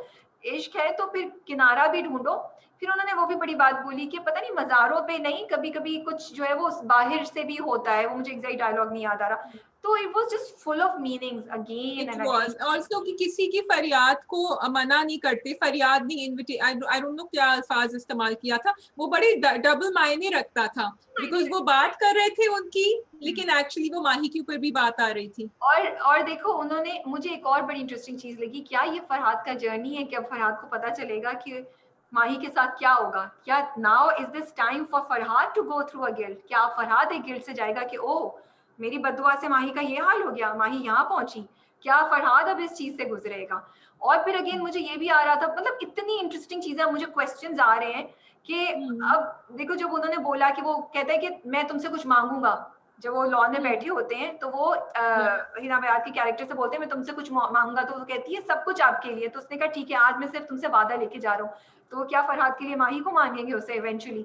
इश्क है तो फिर किनारा भी ढूंढो। फिर उन्होंने वो भी बड़ी बात बोली कि पता नहीं मज़ारों पे नहीं, कभी-कभी कुछ जो है वो बाहर से भी होता है, वो मुझे एग्ज़ैक्ट डायलॉग नहीं याद आ रहा। तो it was just full of meanings again it and again. Was also कि किसी की फरियाद को मना नहीं करते, फरियाद नहीं, इनविटे आई डोंट नो क्या अल्फाज इस्तेमाल किया था, वो बड़े डबल मायने रखता था। बिकॉज वो बात कर रहे थे उनकी, लेकिन एक्चुअली वो माही के ऊपर भी बात आ रही थी। और देखो उन्होंने, मुझे एक और बड़ी इंटरेस्टिंग चीज़ लगी, क्या ये फरहाद का जर्नी है कि अब फरहाद को पता चलेगा कि माही के साथ क्या होगा? क्या now is this time for Farhad to go through a guilt? क्या फरहाद एक गिल्ट से जाएगा कि ओह! मेरी बददुआ से माही का ये हाल हो गया, माही यहाँ पहुँची। क्या फरहाद अब इस चीज़ से गुज़रेगा? और फिर अगेन मुझे ये भी आ रहा था, मतलब इतनी इंटरेस्टिंग चीज़ें, मुझे क्वेश्चन्स आ रहे हैं कि हम्म, अब देखो जब उन्होंने बोला कि वो कहता है कि मैं तुमसे कुछ माँगूँगा, जब वो लॉन में हम्म, बैठे होते हैं तो वो yeah, हिना बयात के कैरेक्टर से बोलते हैं मैं तुमसे कुछ मांगूंगा, तो वो कहती है सब कुछ आपके लिए। तो उसने कहा ठीक है आज मैं सिर्फ तुमसे वादा लेके जा रहा हूँ। तो वो क्या फरहाद के लिए माही को मांगेंगे उसे इवेंचुअली।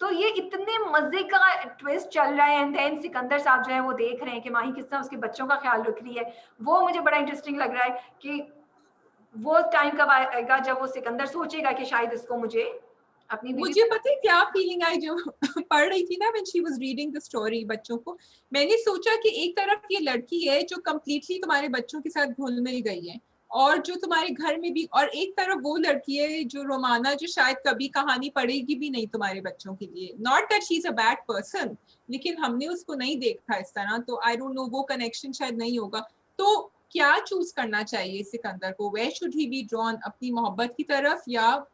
तो ये इतने मजे का ट्विस्ट चल रहा है एंड देन सिकंदर साहब जो है वो देख रहे हैं कि माही किस तरह उसके बच्चों का ख्याल रख रही है। वो मुझे बड़ा इंटरेस्टिंग लग रहा है कि वो टाइम कब आएगा जब वो सिकंदर सोचेगा कि शायद इसको मुझे अपनी बीवी मुझे पता है क्या फीलिंग आई जब पढ़ रही थी ना, when she was reading the story बच्चों को। मैंने सोचा कि एक तरफ ये लड़की है जो कंप्लीटली तुम्हारे बच्चों के साथ घुल मिल गई है, और जो तुम्हारे घर में भी, और एक तरफ वो लड़की है जो रोमाना, जो शायद कभी कहानी पढ़ेगी भी नहीं तुम्हारे बच्चों के लिए। Not that she is a bad person, लेकिन हमने उसको नहीं देखा इस तरह, तो आई डोंट नो वो कनेक्शन शायद नहीं होगा। तो क्या चूज करना चाहिए सिकंदर को? Where should he be drawn, अपनी मोहब्बत की तरफ, या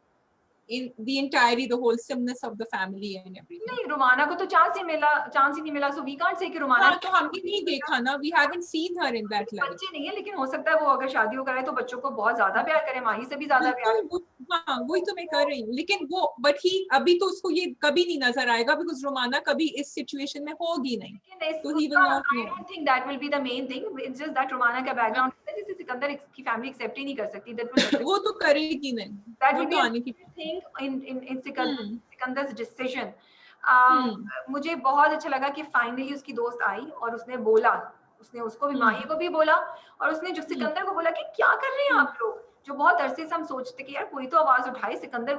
in the entirety the wholesomeness of the family and everything? नहीं, रुमाना को तो चांस ही नहीं मिला, सो वी कांट से कि रुमाना हाँ, तो हमने नहीं देखा ना, we haven't seen her in that light. बच्चे नहीं है, लेकिन हो सकता है वो अगर शादी हो करे तो बच्चों को बहुत ज्यादा प्यार करे, माही से भी ज्यादा प्यार बिल्कुल वो, हाँ वही तो मैं कर करे। रही हूँ, लेकिन वो बट ही अभी तो उसको ये कभी नहीं नजर आएगा, बिकॉज रोमाना कभी इस सिचुएशन में होगी नहीं, लेकिन इस तो ही उसका will not I know. Don't think that will be the main thing, it's just that Romana का बैकग्राउंड है जिसे सिकंदर की फैमिली एक्सेप्ट ही नहीं कर सकती, दैट विल वो तो करेगी नहीं, दैट वो विल तो बी अ आने की। Thing in hmm, सिकंदर्स decision. हम्म, मुझे बहुत अच्छा लगा कि फाइनली उसकी दोस्त आई और उसने बोला, उसने उसको भी, माही हम्म, को भी बोला, और उसने जो हम्म, सिकंदर को बोला कि क्या कर रहे हैं हम्म, आप लोग? जो बहुत अरसे से हम सोचते कि यार कोई तो आवाज उठाए, सिकंदर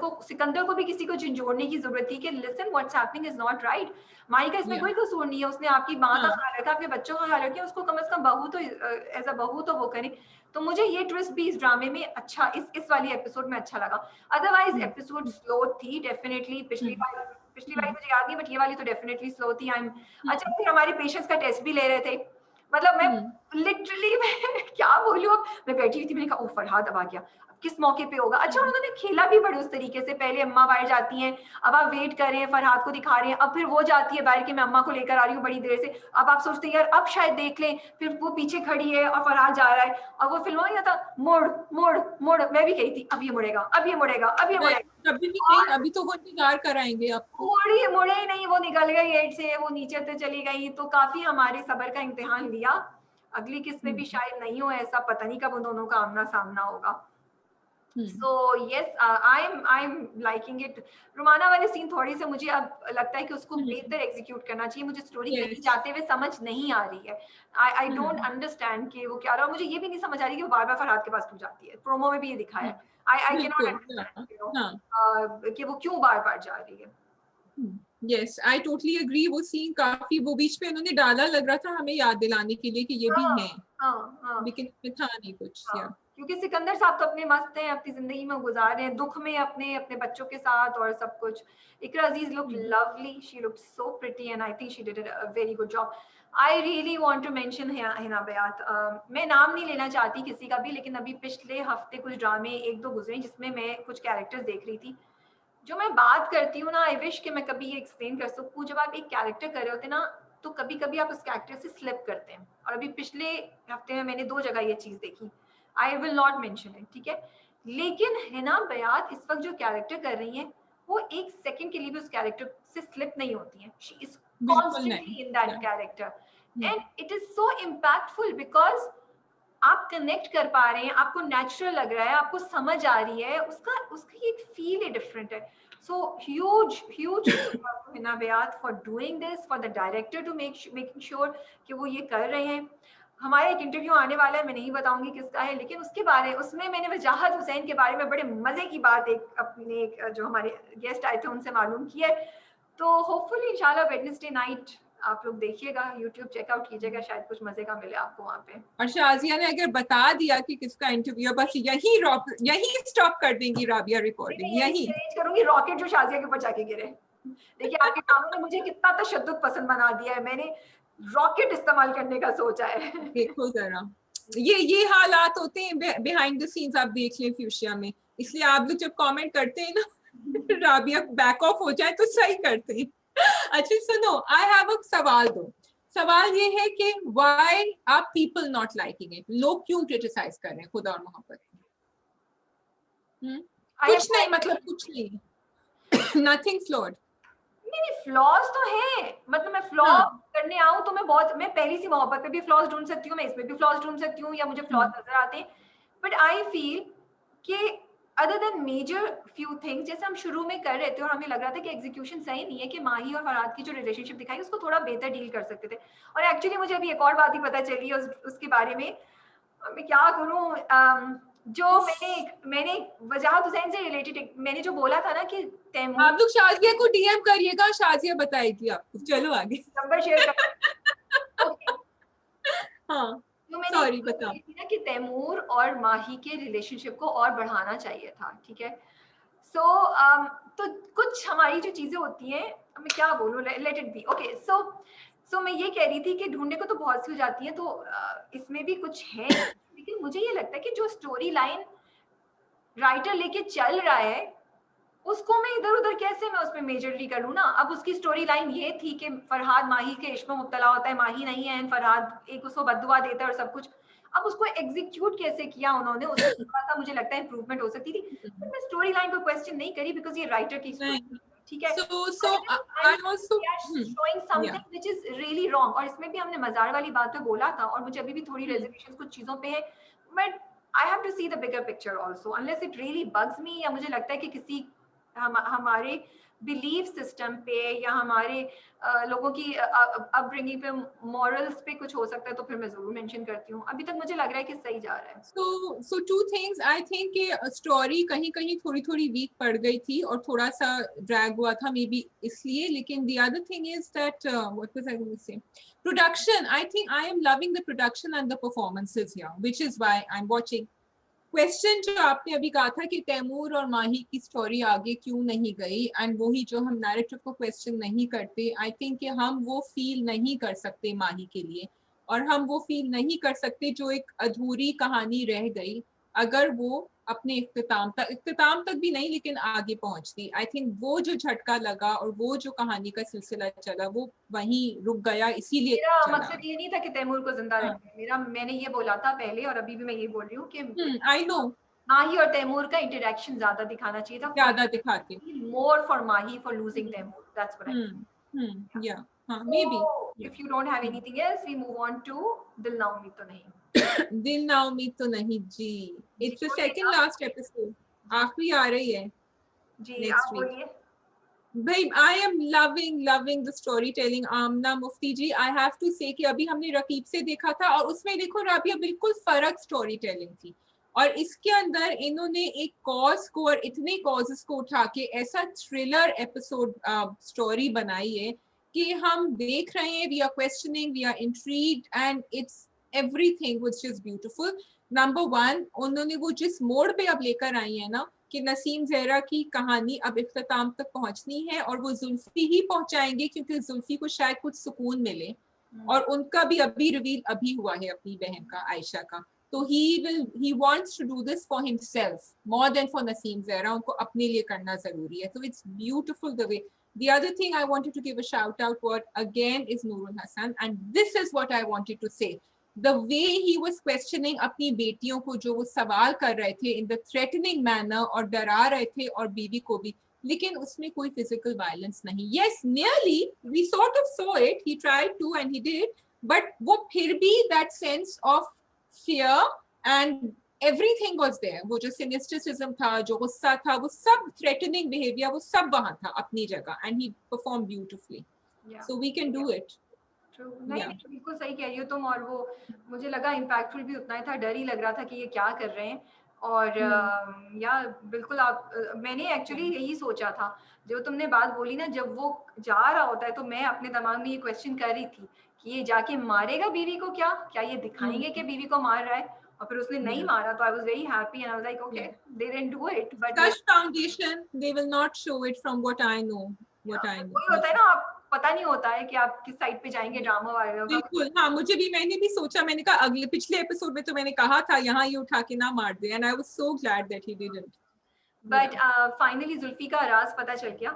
को भी किसी को झंझोड़ने की जरूरत थी कि listen what's happening is not right. Mahi का इसमें या, कोई कसूर नहीं है, उसने आपकी माँ का हाँ, ख्याल रखा, आपके बच्चों का ख्याल रखा, उसको कम से कम बहू तो एज अ बहू तो वो करे। तो मुझे ये ट्विस्ट भी इस ड्रामे में अच्छा, इस वाली एपिसोड में अच्छा लगा। अदरवाइज हम्म, एपिसोड स्लो थी डेफिनेटली, हम्म, पिछली वाली हम्म, मुझे याद नहीं, बट ये वाली तो डेफिनेटली स्लो थी। आई एम अच्छा, हम्म, फिर हमारी पेशेंस का टेस्ट भी ले रहे थे। मतलब मैं हम्म, लिटरली मैं क्या बोलूँ, अब मैं बैठी हुई थी, मैंने कहा ओ फरहाद अब आ गया, अब किस मौके पे होगा। अच्छा, हम्म, उन्होंने खेला भी बड़े उस तरीके से, पहले अम्मा बाहर जाती हैं, अब आप वेट कर रहे हैं, फरहाद को दिखा रहे हैं, अब फिर वो जाती है बाहर कि मैं अम्मा को लेकर आ रही हूँ बड़ी देर से, अब आप सोचते हैं यार अब शायद देख लें, फिर वो पीछे खड़ी है और फरहाद जा रहा है, और वो फिल्म में था मुड़ मुड़ मुड़, मैं भी कही थी अब ये मुड़ेगा, अब ये मुड़ेगा, अब ये नहीं, मुड़ेगा। कभी भी नहीं, अभी तो वो इंतजार कराएंगे आपको। मुड़ी मुड़े ही नहीं, वो निकल गई गेट से, वो नीचे से चली गई, तो काफी हमारे सब्र का इम्तिहान लिया। अगली किस्त में भी हम्म, शायद नहीं हो ऐसा, पता नहीं कब उन दोनों का आमना सामना होगा। Hmm, so yes, I am liking it. Rumana वाले सीन थोड़ी से मुझे अब लगता है कि उसको हम्म, बेहतर एग्जीक्यूट करना चाहिए, मुझे स्टोरी कहीं यस, जाते हुए समझ नहीं आ रही है। आई डोंट हम्म, अंडरस्टैंड कि वो क्या रहा, मुझे ये भी नहीं समझ आ रही कि वो बार बार फरहाद के पास क्यों जाती है, प्रोमो में भी ये दिखाया हम्म, है। आई कैन नॉट बिल्कुल, हाँ, अंडरस्टैंड, यू नो, हाँ, कि वो क्यों बार बार जा रही है। Yes I totally agree. वो सीन काफी, वो बीच में उन्होंने डाला, लग रहा था हमें याद दिलाने के लिए कि ये भी हाँ है, हाँ हाँ लेकिन इसमें था नहीं कुछ, हाँ, या। क्योंकि सिकंदर साहब तो अपने मस्त हैं, अपनी जिंदगी में गुजार रहे हैं, दुख में अपने अपने बच्चों के साथ और सब कुछ। Iqra Aziz look hmm, lovely, she looked so pretty and I think she did a very good job. I really want to mention Hina Bayat. मैं नाम नहीं लेना चाहती किसी का भी, लेकिन अभी पिछले हफ्ते कुछ ड्रामे एक दो गुजरे जिसमें मैं कुछ कैरेक्टर्स देख रही थी। जो मैं बात करती हूँ ना, आई विश कि मैं कभी ये एक्सप्लेन कर सकूँ। जब आप एक कैरेक्टर कर रहे होते ना, तो कभी कभी आप उस कैरेक्टर से स्लिप करते हैं, और अभी पिछले हफ्ते में मैंने 2 जगह ये चीज़ देखी। I will not mention it, ठीक है। लेकिन हिना बयात इस वक्त जो कैरेक्टर कर रही हैं, वो एक सेकंड के लिए भी उस कैरेक्टर से स्लिप नहीं होती हैं। शी इज बिल्कुल नहीं। Constantly in that Yeah. Character, hmm, and it is so impactful because आप कनेक्ट कर पा रहे हैं, आपको नेचुरल लग रहा है, आपको समझ आ रही है, उसका उसकी एक फील ही डिफरेंट है। So huge Hina Bayat for doing this, for the director to making sure कि वो ये कर रहे हैं। हमारा एक इंटरव्यू आने वाला है, मैं नहीं बताऊंगी किसका है, लेकिन उसमें मैंने वजाहत हुसैन के बारे में बड़े मजे की बात एक जो हमारे गेस्ट आए थे उनसे मालूम की है। तो होपफुली इंशाल्लाह वेडनेसडे नाइट आप लोग देखिएगा, यूट्यूब चेकआउट कीजिएगा, शायद कुछ मजे का मिले आपको वहाँ पे। और शाजिया ने अगर बता दिया कि किसका इंटरव्यू, बस यही स्टॉप कर देंगी राबिया रिकॉर्डिंग, यही। अरेंज करूंगी रॉकेट जो शाजिया के ऊपर जाके गिरे। देखिए आपके कामों ने मुझे कितना तशद्दुद पसंद बना दिया है, मैंने रॉकेट इस्तेमाल करने का सोचा है। देखो जरा, ये हालात होते हैं बिहाइंड द सीन्स, आप देख लें फ्यूशिया में। इसलिए आप लोग जब कमेंट करते हैं ना राबिया बैक ऑफ हो जाए तो सही करते हैं। अच्छा सुनो, आई हैव अ सवाल दो। सवाल ये है कि why are people not liking it, लोग क्यों क्रिटिसाइज कर रहे हैं खुदा और मोहब्बत? कुछ नहीं, मतलब कुछ नहीं नथिंग फ्लॉड। नहीं, फ्लॉज तो है, मतलब मैं फ्लॉ हाँ, करने आऊं तो मैं पहली सी मोहब्बत पे भी फ्लॉज ढूंढ सकती हूँ, मैं इसमें भी फ्लॉज ढूंढ सकती हूँ, या मुझे फ्लॉज नजर आते हैं। बट आई फील कि other than major few things, जैसे हम शुरू में कर रहे थे और हमें लग रहा था कि एग्जीक्यूशन सही नहीं है, कि माही और फरहाद की जो रिलेशनशिप दिखाई उसको थोड़ा बेहतर डील कर सकते थे। और एक्चुअली मुझे अभी एक और बात ही पता चली है उसके बारे में। मैं क्या करूं, जो मैंने वजाहत हुसैन से रिलेटेड मैंने जो बोला था ना कि तैमूर आप लोग शाजिया को डीएम करिएगा, शाजिया बताएगी आपको। चलो आगे। नंबर शेयर कर। ओके, हाँ, तो मैंने एक सॉरी बात बताओ। बोली थी ना कि तैमूर और माही के रिलेशनशिप को और बढ़ाना चाहिए था, ठीक है। सो तो कुछ हमारी जो चीजें होती हैं, मैं क्या बोलूं, लेट इट बी। ओके, सो मैं ये कह रही थी कि ढूंढने को तो बहुत सी हो जाती है, तो इसमें भी कुछ है, लेकिन मुझे ये लगता है कि जो स्टोरी लाइन राइटर लेके चल रहा है, उसको मैं इधर उधर कैसे मैं उसमें मेजरली करूँ ना। अब उसकी स्टोरी लाइन ये थी कि फरहाद माही के इश्क में मुब्तला होता है, माही नहीं है, एंड फरहाद एक उसको बद्दुआ देता है और सब कुछ। अब उसको एग्जीक्यूट कैसे किया उन्होंने, उसमें थोड़ा सा मुझे लगता है इंप्रूवमेंट हो सकती थी। बट मैं स्टोरी लाइन को क्वेश्चन नहीं करी, बिकॉज ये राइटर की स्टोरी, नहीं, ठीक है। so I also showing yeah. Something which is really wrong, और इसमें भी हमने मजार वाली बात पे बोला था, और मुझे अभी भी थोड़ी Hmm. रिजर्वेशन कुछ चीजों पे है। But I have to see the bigger picture also, unless it really bugs me, या मुझे लगता है कि किसी हमारे बिलीफ सिस्टम पे या हमारे लोगों की अपब्रिंगिंग पे, मॉरल्स पे कुछ हो सकता है, तो फिर मैं जरूर मेंशन करती हूँ। अभी तक मुझे लग रहा है कि सही जा रहा है। So two things. I think कि स्टोरी कहीं कहीं थोड़ी थोड़ी वीक पड़ गई थी और थोड़ा सा ड्रैग हुआ था, मे बी इसलिए। लेकिन the other thing is that what was I going to say? Production. I think I am loving the production and the performances here, which is why I'm watching. Question जो आपने अभी कहा था कि तैमूर और माही की स्टोरी आगे क्यों नहीं गई, एंड वही जो हम नैरेटिव को क्वेश्चन नहीं करते, आई थिंक कि हम वो फील नहीं कर सकते माही के लिए, और हम वो फील नहीं कर सकते जो एक अधूरी कहानी रह गई अगर वो अपने इख्तिताम तक भी नहीं लेकिन आगे पहुंचती। आई थिंक वो जो झटका लगा और वो जो कहानी का सिलसिला चला वो वहीं रुक गया, इसीलिए मेरा चला। मकसद ये नहीं था कि तैमूर को जिंदा हाँ, रखें, मैंने ये बोला था पहले, और अभी भी मैं ये बोल रही हूँ कि आई नो। माही और तैमूर का इंटरेक्शन ज्यादा दिखाना चाहिए था, ज्यादा दिखाते। more for Mahi for losing hmm, Taimur. That's what I feel. या, हाँ, may be. So if you don't have anything else, we move on to Dil Na Umeed To Nahi. दिन ना उम्मीद तो नहीं जी। जी इट्स द बोलिए second आप। Last episode, आखिरी आ रही है जी नेक्स्ट आप वीक। बोलिए। भाई I am loving the storytelling. Amna Mufti ji, I have to say कि अभी हमने रकीब से देखा था और उसमें देखो राबिया बिल्कुल फर्क स्टोरी टेलिंग थी, और इसके अंदर इन्होंने एक कॉज को और इतने कॉजेस को उठा के ऐसा थ्रिलर एपिसोड स्टोरी बनाई है कि हम देख रहे हैं, we are questioning, we are intrigued, and it's everything which is beautiful. Number one, उन्होंने वो जिस मोड़ पे अब लेकर आई है ना कि नसीम जहरा की कहानी अब इख्तिताम तक पहुंचनी है, और वो जुल्फी ही पहुंचाएंगे क्योंकि जुल्फी को शायद कुछ सुकून मिले। और उनका भी अभी रिवील अभी हुआ है अपनी बहन का, आयशा का। तो he wants to do this for himself more than for Naseem Zahra, उनको अपने लिए करना जरूरी है। तो it's beautiful the way. The other thing I wanted to give a shout out what again is Nurul Hassan, and this is what I wanted to say. The way he was questioning अपनी बेटियों को, जो वो सवाल कर रहे थे in the threatening manner और डरा रहे थे, और बीवी को भी, लेकिन उसमें कोई physical violence नहीं। Yes, nearly we sort of saw it, he tried to and he did, but वो फिर भी that sense of fear and everything was there. वो जो cynicism था, जो गुस्सा था, वो सब threatening behavior, वो सब वहाँ था अपनी जगह, and he performed beautifully. Yeah. So we can do it. True. नहीं Yeah. नहीं, बिल्कुल सही कह रही हो तुम। और वो मुझे लगा इम्पैक्टफुल भी उतना ही था, डर ही लग रहा था कि ये क्या कर रहे हैं। और या बिल्कुल आप मैंने एक्चुअली यही सोचा था जो तुमने बात बोली ना, जब वो जा रहा होता है तो मैं अपने दिमाग में ये क्वेश्चन कर रही थी कि ये जाके मारेगा बीवी को, क्या ये दिखाएंगे कि बीवी को मार रहा है? और फिर उसने नहीं मारा, तो I was very happy and I was like okay they didn't do it. But Touch Foundation, they will not show it from what I know. What I know. वही होता है ना, आप पता नहीं होता है कि आप किस साइड पे जाएंगे ड्रामा वालों का। बिल्कुल, हाँ, मुझे भी, मैंने भी सोचा, मैंने कहा अगले पिछले एपिसोड में तो मैंने कहा था यहाँ ये उठा के ना मार दे, and I was so glad that he didn't. But finally Zulfi का राज पता चल गया,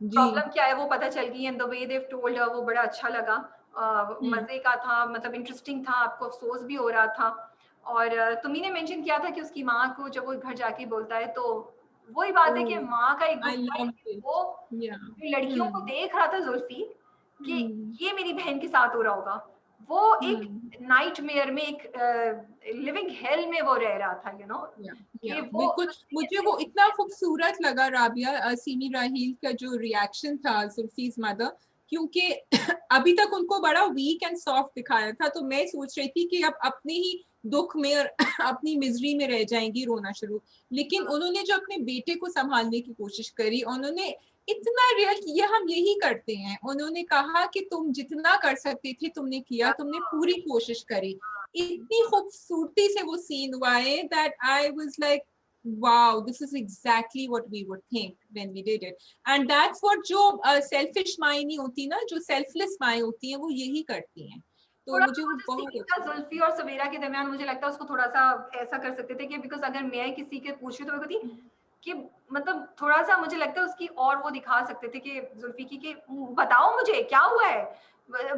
प्रॉब्लम क्या है वो पता चल गई, and the way they told वो बड़ा अच्छा लगा। मजे का था, मतलब इंटरेस्टिंग था, आपको अफसोस भी हो रहा था। और तुम्ही ने मेंशन किया था कि उसकी माँ को जब वो घर जाके बोलता है, तो वही बात है कि माँ का एक वो लड़कियों को देख रहा था जुल्फी कि ये मेरी बहन के साथ हो रहा होगा, वो एक नाइटमेयर में, एक लिविंग हेल में वो रह रहा था, यू नो। बिल्कुल, मुझे वो इतना खूबसूरत लगा राबिया, सीमी राहील का जो रिएक्शन था जुल्फीज मदर, क्योंकि अभी तक उनको बड़ा वीक एंड सॉफ्ट दिखाया था, तो मैं सोच रही थी कि अब अपने ही दुख में और अपनी मिजरी में रह जाएंगी, रोना शुरू। लेकिन उन्होंने जो अपने बेटे को संभालने की कोशिश करी, उन्होंने इतना रियल किया, हम यही करते हैं। उन्होंने कहा कि तुम जितना कर सकते थे तुमने किया, तुमने पूरी कोशिश करी। इतनी खूबसूरती से वो सीन हुआ है that I was like wow, this is exactly what we would think when we did it, and that's what जो selfish माएँ नहीं होती ना, जो selfless माएँ होती हैं, वो यही करती हैं। तो मुझे वो बहुत अच्छा, जुल्फी और सवेरा के दरमियान मुझे लगता है उसको थोड़ा सा ऐसा कर सकते थे कि बिकॉज अगर मैं किसी के पूछूं तो मेरे को कि मतलब थोड़ा सा मुझे लगता है उसकी, और वो दिखा सकते थे कि जुल्फी की कि बताओ मुझे क्या हुआ है,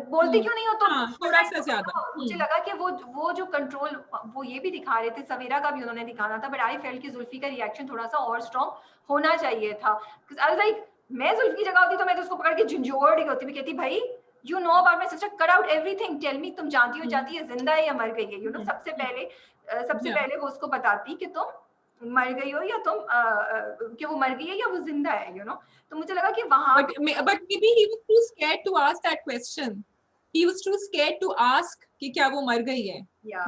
बोलती क्यों नहीं हो तुम? थोड़ा सा ज्यादा मुझे लगा कि वो जो कंट्रोल वो ये भी दिखा रहे थे, सवेरा का भी उन्होंने दिखाना था, बट आई फेल्ट कि जुल्फी का रिएक्शन थोड़ा सा और स्ट्रॉन्ग होना चाहिए था। आई वाज लाइक मैं जुल्फी की जगह होती तो मैं तो उसको पकड़ के झंझोड़ रही होती, मैं कहती भाई you know about my sister, cut out everything, tell me तुम जानती हो जाती है जिंदा है या मर गई है, यू नो। सबसे पहले वो उसको बताती कि तुम मर गई हो या तुम कि वो मर गई है या वो जिंदा है, यू नो। तो मुझे लगा कि वहां but maybe he was too scared to ask that question. He was too scared to ask कि क्या वो मर गई है?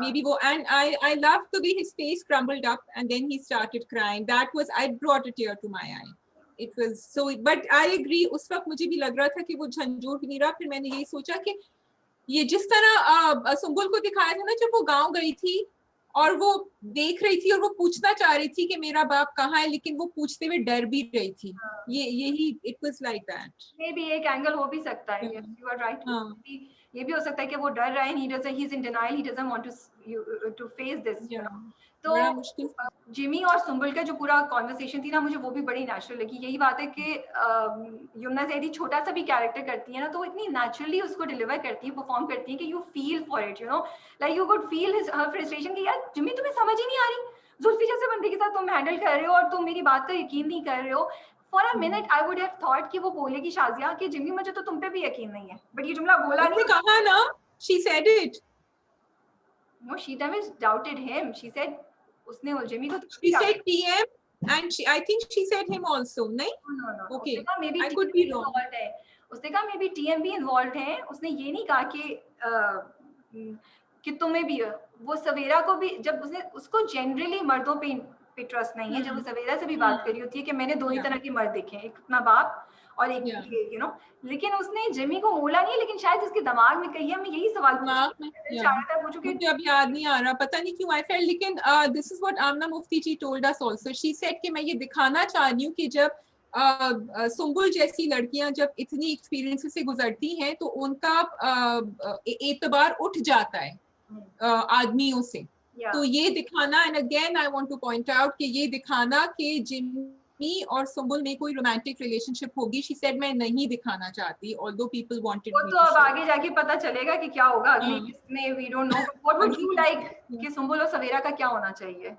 Maybe वो, and I loved the way his face crumbled up and then he started crying. That was, I brought a tear to my eye. It was so, but I agree, उस वक्त मुझे भी लग रहा था कि वो झंझोड़ भी नहीं रहा। फिर मैंने यही सोचा कि ये जिस तरह सुंबुल को दिखाया था ना, जब वो गांव गई थी और वो देख रही थी और वो पूछना चाह रही थी कि मेरा बाप कहाँ है, लेकिन वो पूछते हुए डर भी रही थी। यही it was like that. May be एक एंगल हो भी सकता है, यस यू आर राइट। ये भी हो सकता है कि वो डर रहा है, he is in denial, he doesn't want to face this. तो बड़ा मुश्किल। जिमी और सुंबुल का जो पूरा कॉन्वर्सेशन थी ना, मुझे वो भी बड़ी नेचुरल लगी। यही बात है कि यमुना जैदी छोटा सा भी कैरेक्टर करती है ना, तो वो इतनी नेचुरली उसको डिलीवर करती है, परफॉर्म करती है कि you feel for it, you know, like you could feel his her frustration कि यार जिमी तुम्हें समझ ही नहीं आ रही, जुल्फी जैसे बंदे के साथ तुम हैंडल कर रहे हो और तुम मेरी बात का यकीन नहीं कर रहे हो। For a minute I would have thought कि वो बोलेगी शाजिया कि जिमी मुझे तो तुम पे भी यकीन नहीं है, बट ये जुमला बोला नहीं। कहा ना, she said it. No, she never doubted him. She said उसने जिमी को she said TM and I think she said him also, नहीं? No. Okay, maybe I could be wrong. उसने कहा मे बी टीएम भी involve है। उसने ये नहीं कहा कि तुम्हें भी, वो सवेरा को भी, जब उसने उसको जनरली मर्दों पे ट्रस्ट नहीं है, जब वो सवेरा से भी बात करी होती है कि मैंने दो ही तरह के मर्द देखे हैं, एक अपना बाप और एक ये, यू नो, लेकिन उसने जिमी को बोला नहीं, लेकिन शायद उसके दिमाग में कही है। मैं यही सवाल पूछूं कि मुझे अब याद नहीं आ रहा, पता नहीं क्यों आई फेल्ट, लेकिन this is what Amna Mufti ji told us also. She said कि मैं ये दिखाना चाह रही हूँ कि जब सुंबुल जैसी लड़कियां जब इतनी एक्सपीरियंस से गुजरती हैं तो उनका एतबार उठ जाता है आदमियों से। तो ये दिखाना, and again I want two point out कि ये दिखाना कि जिमी और सुंबुल में कोई रोमांटिक रिलेशनशिप होगी, शी सेड मैं नहीं दिखाना चाहती, ऑल्दो पीपल वांटेड वो मी तो टू अब शो। आगे जाके पता चलेगा कि क्या होगा अगली किस्त में, we don't know. What would you like कि सुंबुल और सवेरा का क्या होना चाहिए?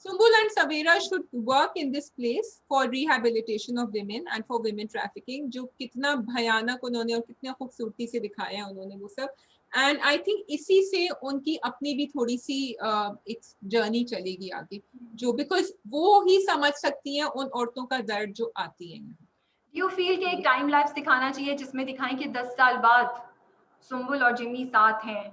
Sumbul and Savera should work in this place for rehabilitation of women and for women trafficking, जो कितना भयानक उन्होंने और कितना खूबसूरती से दिखाया है उन्होंने वो सब। एंड आई थिंक इसी से उनकी अपनी भी थोड़ी सी एक जर्नी चलेगी आगे, जो बिकॉज वो ही समझ सकती हैं उन औरतों का दर्द जो आती है। यू फील कि एक टाइम लैप्स दिखाना चाहिए जिसमें दिखाएं कि 10 साल बाद सुंबुल और जिमी साथ हैं,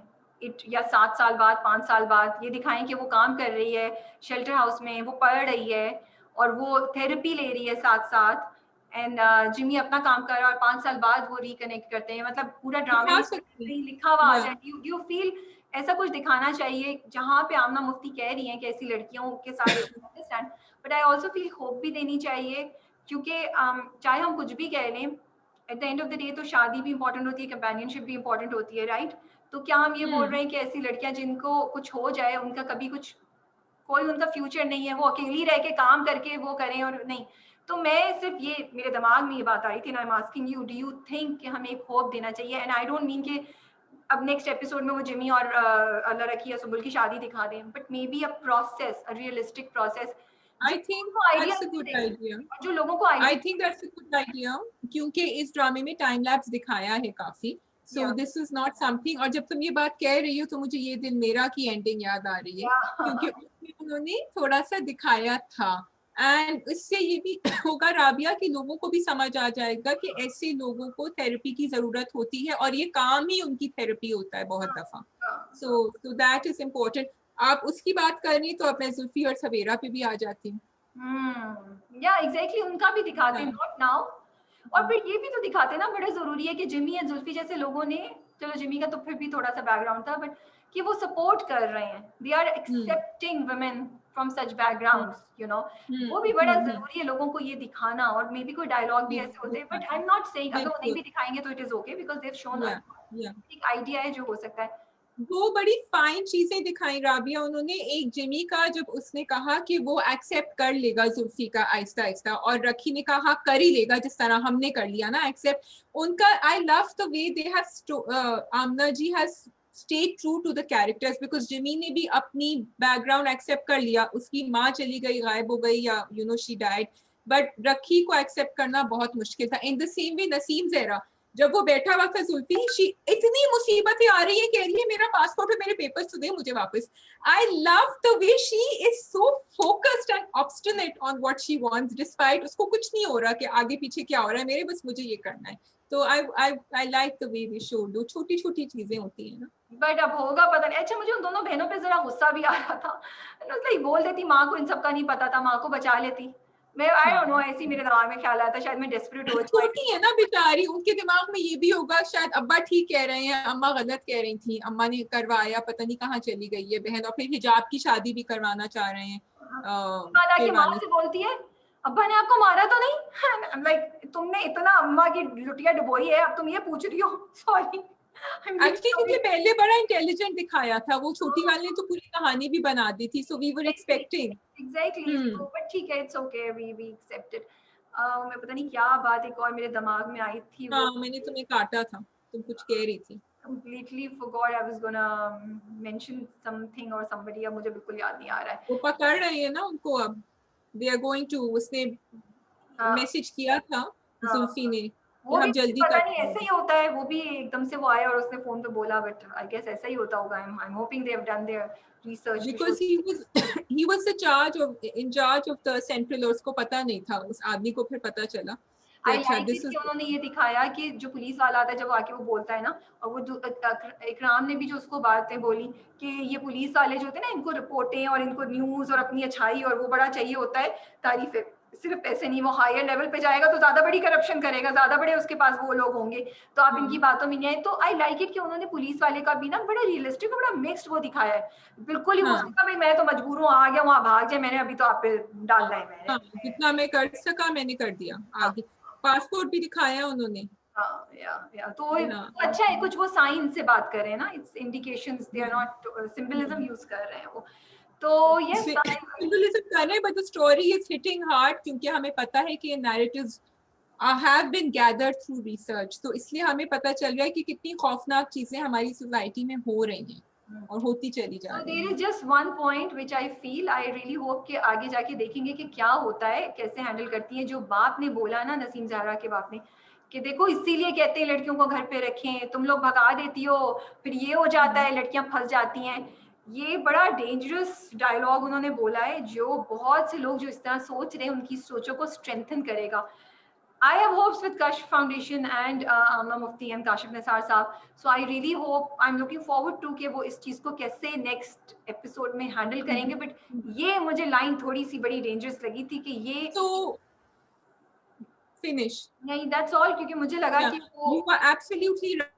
या 7 साल बाद, 5 साल बाद ये दिखाएं कि वो काम कर रही है शेल्टर हाउस में, वो पढ़ रही है और वो थेरेपी ले रही है साथ साथ, एंड जिमी अपना काम कर रहा है और 5 साल बाद वो रिकनेक्ट करते हैं, मतलब पूरा ड्रामे में कहीं लिखा हुआ आ जाए। यू फील ऐसा कुछ दिखाना चाहिए जहाँ पे आमना मुफ्ती कह रही हैं कि ऐसी लड़कियों के साथ understand, but I also feel hope भी देनी चाहिए, क्योंकि चाहे हम कुछ भी कह लें, at the end of the day तो शादी भी इंपॉर्टेंट होती है, कंपेनियनशिप भी इंपॉर्टेंट होती है, राइट? तो क्या हम ये बोल रहे हैं कि ऐसी लड़कियां जिनको कुछ हो जाए, उनका कभी कुछ, कोई उनका फ्यूचर नहीं है, वो अकेली रह के काम करके वो करें और नहीं? तो मैं सिर्फ ये, मेरे दिमाग में ये बात आई थी, I am asking you, do you think कि हमें एक होप देना चाहिए? एंड आई डोंट मीन कि अब नेक्स्ट एपिसोड में वो जिमी और अल्लाह रखी या सुबुल की शादी दिखा दें, but may be a process, a realistic process. I think that's a good idea. जो लोगों को I think that's a good idea क्योंकि इस ड्रामे में टाइम लैप्स दिखाया है काफी, so this is not something। और जब तुम ये बात कह रही हो तो मुझे ये दिन मेरा की एंडिंग याद आ रही है, क्योंकि उसमें उन्होंने थोड़ा सा दिखाया था, एंड इससे ये भी होगा राबिया कि लोगों को भी समझ आ जाएगा कि ऐसे लोगों को थेरेपी की जरूरत होती है और ये काम ही उनकी थेरेपी होता है बहुत दफा। so that is important। आप उसकी बात करनी तो अब मैं जुल्फी और सवेरा पे भी आ जाती हूँ। या एग्जैक्टली, उनका भी दिखाते हैं, नॉट नाउ। और फिर ये भी तो दिखाते ना, बड़ा जरूरी है कि जिमी एंड जुल्फी जैसे लोगों ने, चलो जिमी का तो फिर भी थोड़ा सा बैकग्राउंड था, बट कि वो सपोर्ट कर रहे हैं, they are accepting women from such backgrounds, you know, वो भी बड़ा जरूरी है लोगों को ये दिखाना। और मे बी कोई डायलॉग भी ऐसे होते हैं, but I am not saying अगर वो नहीं भी दिखाएंगे तो it is okay, because they have shown एक आइडिया है जो हो सकता है। वो बड़ी फाइन चीजें दिखाई राबिया उन्होंने। एक जिमी का जब उसने कहा कि वो एक्सेप्ट कर लेगा जुल्फी का आहिस्ता आहिस्ता, और रखी ने कहा कर ही लेगा जिस तरह हमने कर लिया ना एक्सेप्ट, उनका I love the way they have, Amna ji has stayed true to the characters, because Jimmy ने भी अपनी बैकग्राउंड एक्सेप्ट कर लिया, उसकी माँ चली गई, गायब हो गई, या you know she died, but रखी को एक्सेप्ट करना बहुत मुश्किल था। In the same way Naseem Zahra, जब वो बैठा हुआ था जुल्फी, इतनी मुसीबतें आ रही है, कह रही है मेरा पासपोर्ट और मेरे पेपर्स तो दे मुझे वापस। आई love the way she is so focused and obstinate on what she wants, despite उसको कुछ नहीं हो रहा कि आगे पीछे क्या हो रहा है, मेरे बस मुझे ये करना है। तो I like the way they show, दो छोटी छोटी चीजें होती है ना। बट अब होगा पता नहीं। अच्छा, मुझे उन दोनों बहनों पे जरा गुस्सा भी आ रहा था, लाइक बोल देती माँ को इन सब का नहीं पता था, माँ को बचा लेती। मैं आई डोंट नो, ऐसी मेरे दिमाग में ख्याल आया था, शायद मैं डेस्परेट हो जाती। छोटी है ना बेचारी, उनके दिमाग में ये भी होगा शायद अब्बा ठीक कह रहे हैं, अम्मा गलत कह रही थी, अम्मा ने करवाया, पता नहीं कहाँ चली गई है बहन, और फिर हिजाब की शादी भी करवाना चाह रहे हैं। माँ से बोलती है अब्बा ने आपको मारा तो नहीं? लाइक तुमने इतना अम्मा की लुटिया डुबोई है, अब तुम ये पूछ रही हो? सॉरी एक्चुअली क्योंकि पहले बड़ा इंटेलिजेंट दिखाया था, वो छोटी वाली ने तो पूरी कहानी भी बना दी थी, so we were expecting. Exactly, but ठीक है, इट्स ओके, वी एक्सेप्टेड। मैं पता नहीं क्या बात एक और मेरे दिमाग में आई थी, हाँ मैंने तुम्हें काटा था, तुम कुछ कह रही थी। completely forgot I was gonna mention something or somebody, अब मुझे बिल्कुल याद नहीं आ रहा है। वो पकड़ रहे हैं ना उनको अब, दे आर गोइंग टू, उसने मैसेज किया था जुल्फी ने कि वो भी हम जल्दी पता कर नहीं ऐसे ही होता है, वो भी एकदम से वो आया और उसने फोन पे बोला, बट आई गेस ऐसा ही होता होगा। आई am hoping they have done their research, because he was the charge of in charge of the central, और उसको पता नहीं था, उस आदमी को फिर पता चला। आई लाइक इट कि उन्होंने ये दिखाया कि जो पुलिस वाला आता है, जब आके वो बोलता है ना, और वो इकराम ने भी जो उसको बातें बोली कि ये पुलिस वाले जो होते हैं ना, इनको रिपोर्टें और इनको न्यूज और अपनी अच्छाई और वो बड़ा चाहिए होता है, तारीफें सिर्फ पैसे नहीं, वो हायर लेवल पे जाएगा तो ज्यादा बड़ी करप्शन करेगा, ज्यादा बड़े उसके पास वो लोग होंगे, तो आप इनकी बातों में नहीं आए। तो आई लाइक इट कि उन्होंने पुलिस वाले का भी ना बड़ा रियलिस्टिक और बड़ा मिक्स्ड वो दिखाया है। बिल्कुल ही वो हाँ उसका भाई मैं तो मजबूर हूँ, आ गया वहां भाग जाए, मैंने अभी तो आप पे डालना है हाँ, मैंने। जितना मैं कर सका मैंने कर दिया। हाँ आगे पासपोर्ट भी दिखाया उन्होंने। हाँ, या तो वो हाँ, अच्छा है, कुछ वो साइंस से बात कर रहे हैं ना, it's indications, they are hmm, not symbolism hmm. Use कर रहे हैं वो। तो यस सिंबलिज्म कर रहे हैं but the story is hitting hard, क्योंकि हमें पता है कि ये narratives have been gathered through research, तो इसलिए हमें पता चल रहा है कि कितनी खौफनाक चीजें हमारी सोसाइटी में हो रही हैं और होती चली जा So रही there हैं। is just one point which I feel, I really hope कि आगे जाके देखेंगे कि क्या होता है, कैसे हैंडल करती है। जो बाप ने बोला ना, नसीम ज़हरा के बाप ने, कि देखो इसीलिए कहते हैं लड़कियों को घर पे रखें, तुम लोग भगा देती हो, फिर ये हो जाता है, लड़कियां फंस जाती हैं। ये बड़ा डेंजरस डायलॉग उन्होंने बोला है, जो बहुत से लोग जो इस तरह सोच रहे हैं उनकी सोचों को स्ट्रेंथन करेगा। I have hopes with Kashf Foundation and Amna Mufti and Kashif Nisar साहब. So I really hope, I'm looking forward to कि वो इस चीज को कैसे next episode में handle करेंगे. But ये मुझे line थोड़ी सी बड़ी dangerous लगी थी कि ये So finish, नहीं, that's all, क्योंकि मुझे लगा yeah, कि वो you are absolutely right.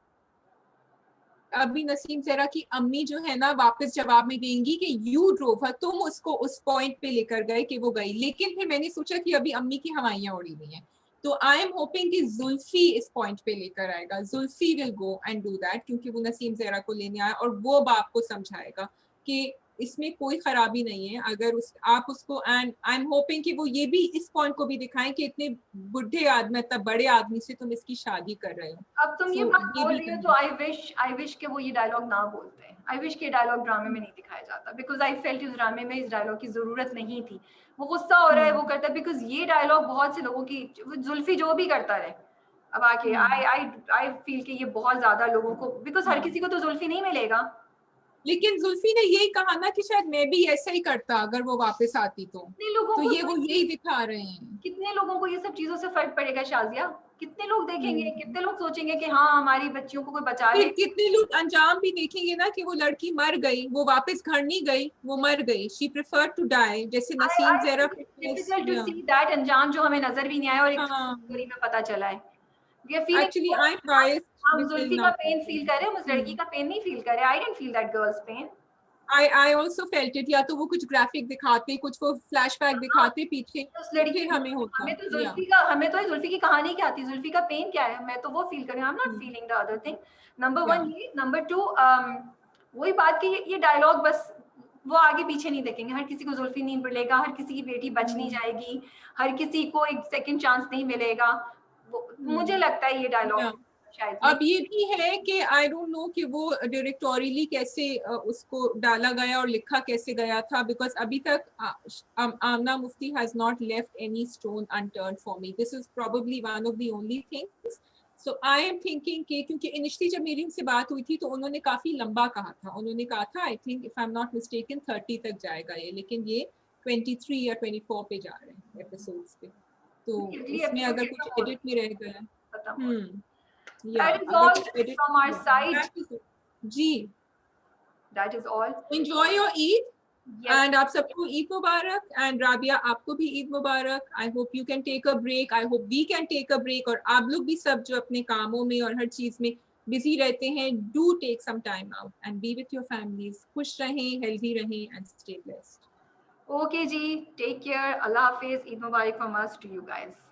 अभी नसीम जरा की अम्मी जो है ना वापस जवाब में देंगी कि यू ड्रोव हर, तुम उसको उस पॉइंट पे लेकर गए कि वो गई, लेकिन फिर मैंने सोचा कि अभी अम्मी की हवाइयां उड़ी हुई हैं, तो आई एम होपिंग कि जुल्फी इस पॉइंट पे लेकर आएगा। Zulfi will go and do that, क्योंकि वो नसीम जरा को लेने आया और वो बाप को समझाएगा कि इसमें कोई खराबी नहीं है अगर आप उसको, एंड आई एम होपिंग कि वो ये भी इस पॉइंट को भी दिखाएं कि इतने बुढ़े आदमी, मतलब बड़े आदमी से तुम इसकी शादी कर रहे हो। अब तुम ये सो बात ये बोल भी रही हो तो कहें। आई विश कि वो ये डायलॉग ना बोलते हैं। आई विश कि डायलॉग ड्रामे में नहीं दिखाया जाता, बिकॉज आई फेल्ट इस ड्रामे में इस डायलॉग की जरूरत नहीं थी। वो गुस्सा हो रहा है, वो करता है, बिकॉज ये डायलॉग बहुत से लोगों की, जुल्फी जो भी करता रहे अब आके, आई आई आई फील कि ये बहुत ज्यादा लोगों को, बिकॉज हर किसी को तो जुल्फी नहीं मिलेगा। लेकिन जुल्फी ने यही कहा ना कि शायद मैं भी ऐसा ही करता अगर वो वापस आती कितने लोगों तो को ये वो जुल्फी, यही दिखा रहे हैं। कितने लोगों को ये सब चीजों से फर्क पड़ेगा शाजिया? कितने लोग देखेंगे, हम्म। कितने लोग सोचेंगे कि हाँ हमारी बच्चियों को कोई बचा फिर ले। कितने लोग अंजाम भी देखेंगे ना कि वो लड़की मर गई, वो वापस घर नहीं गई, वो मर गई, शी प्रेफर टू डाई, जैसे नसीम आई जरा। Think it's difficult to see that अंजाम जो हमें नजर भी नहीं आया और एक हाँ, स्टोरी में पता चला है। We are feeling, actually I am biased हम विद जुल्फी का पेन फील कर रहे हैं, हम उस लड़की नाउ। का पेन नहीं फील कर रहे। I didn't feel that girl's pain. I also felt it, या तो वो कुछ ग्राफिक दिखाते, कुछ वो फ्लैशबैक हाँ, दिखाते पीछे, उस तो लड़की, फिर हमें होता हमें तो या। जुल्फी का, हमें तो जुल्फी की कहानी क्या थी, जुल्फी का पेन क्या है, मैं तो वो फील कर रही हूँ। I am not feeling the other thing. Number या वन ये, नंबर टू वही बात कि ये डायलॉग बस वो आगे पीछे नहीं देखेंगे। हर किसी को जुल्फी नहीं मिलेगा, हर किसी की बेटी बच नहीं जाएगी, हर किसी को एक सेकंड चांस नहीं मिलेगा। वो मुझे लगता है ये डायलॉग या शायद अब मैं, ये भी है कि आई डोंट नो कि वो डायरेक्टोरियली कैसे उसको डाला गया और लिखा कैसे गया था, बिकॉज अभी तक Amna Mufti has not left any stone unturned for me, this is probably one of the only things. So I am thinking कि क्योंकि इनिशियली जब मेरी उनसे बात हुई थी तो उन्होंने काफी लंबा कहा था, उन्होंने कहा था I think if I am not mistaken 30 तक जाएगा ये, लेकिन ये 23 या 24 पे जा रहे हैं एपिसोड्स पे, तो अगली उसमें एपिसोड अगर कुछ खत्म हो एडिट में रह गया। खत्म हो। हम्म। या दैट इज अगर ऑल कुछ edit, from our side, that is it. जी, that is all. enjoy your Eid, yes, and आप सबको ईद मुबारक, and राबिया आपको भी ईद मुबारक। I hope you can take a break, I hope we can take a break, और आप लोग भी सब जो अपने कामों में और हर चीज में बिजी रहते हैं, do take some time out and be with your families। खुश रहें, healthy रहें and stay blessed। ओके जी, टेक केयर, अल्लाह हाफिज, ईद मुबारक from us to you guys.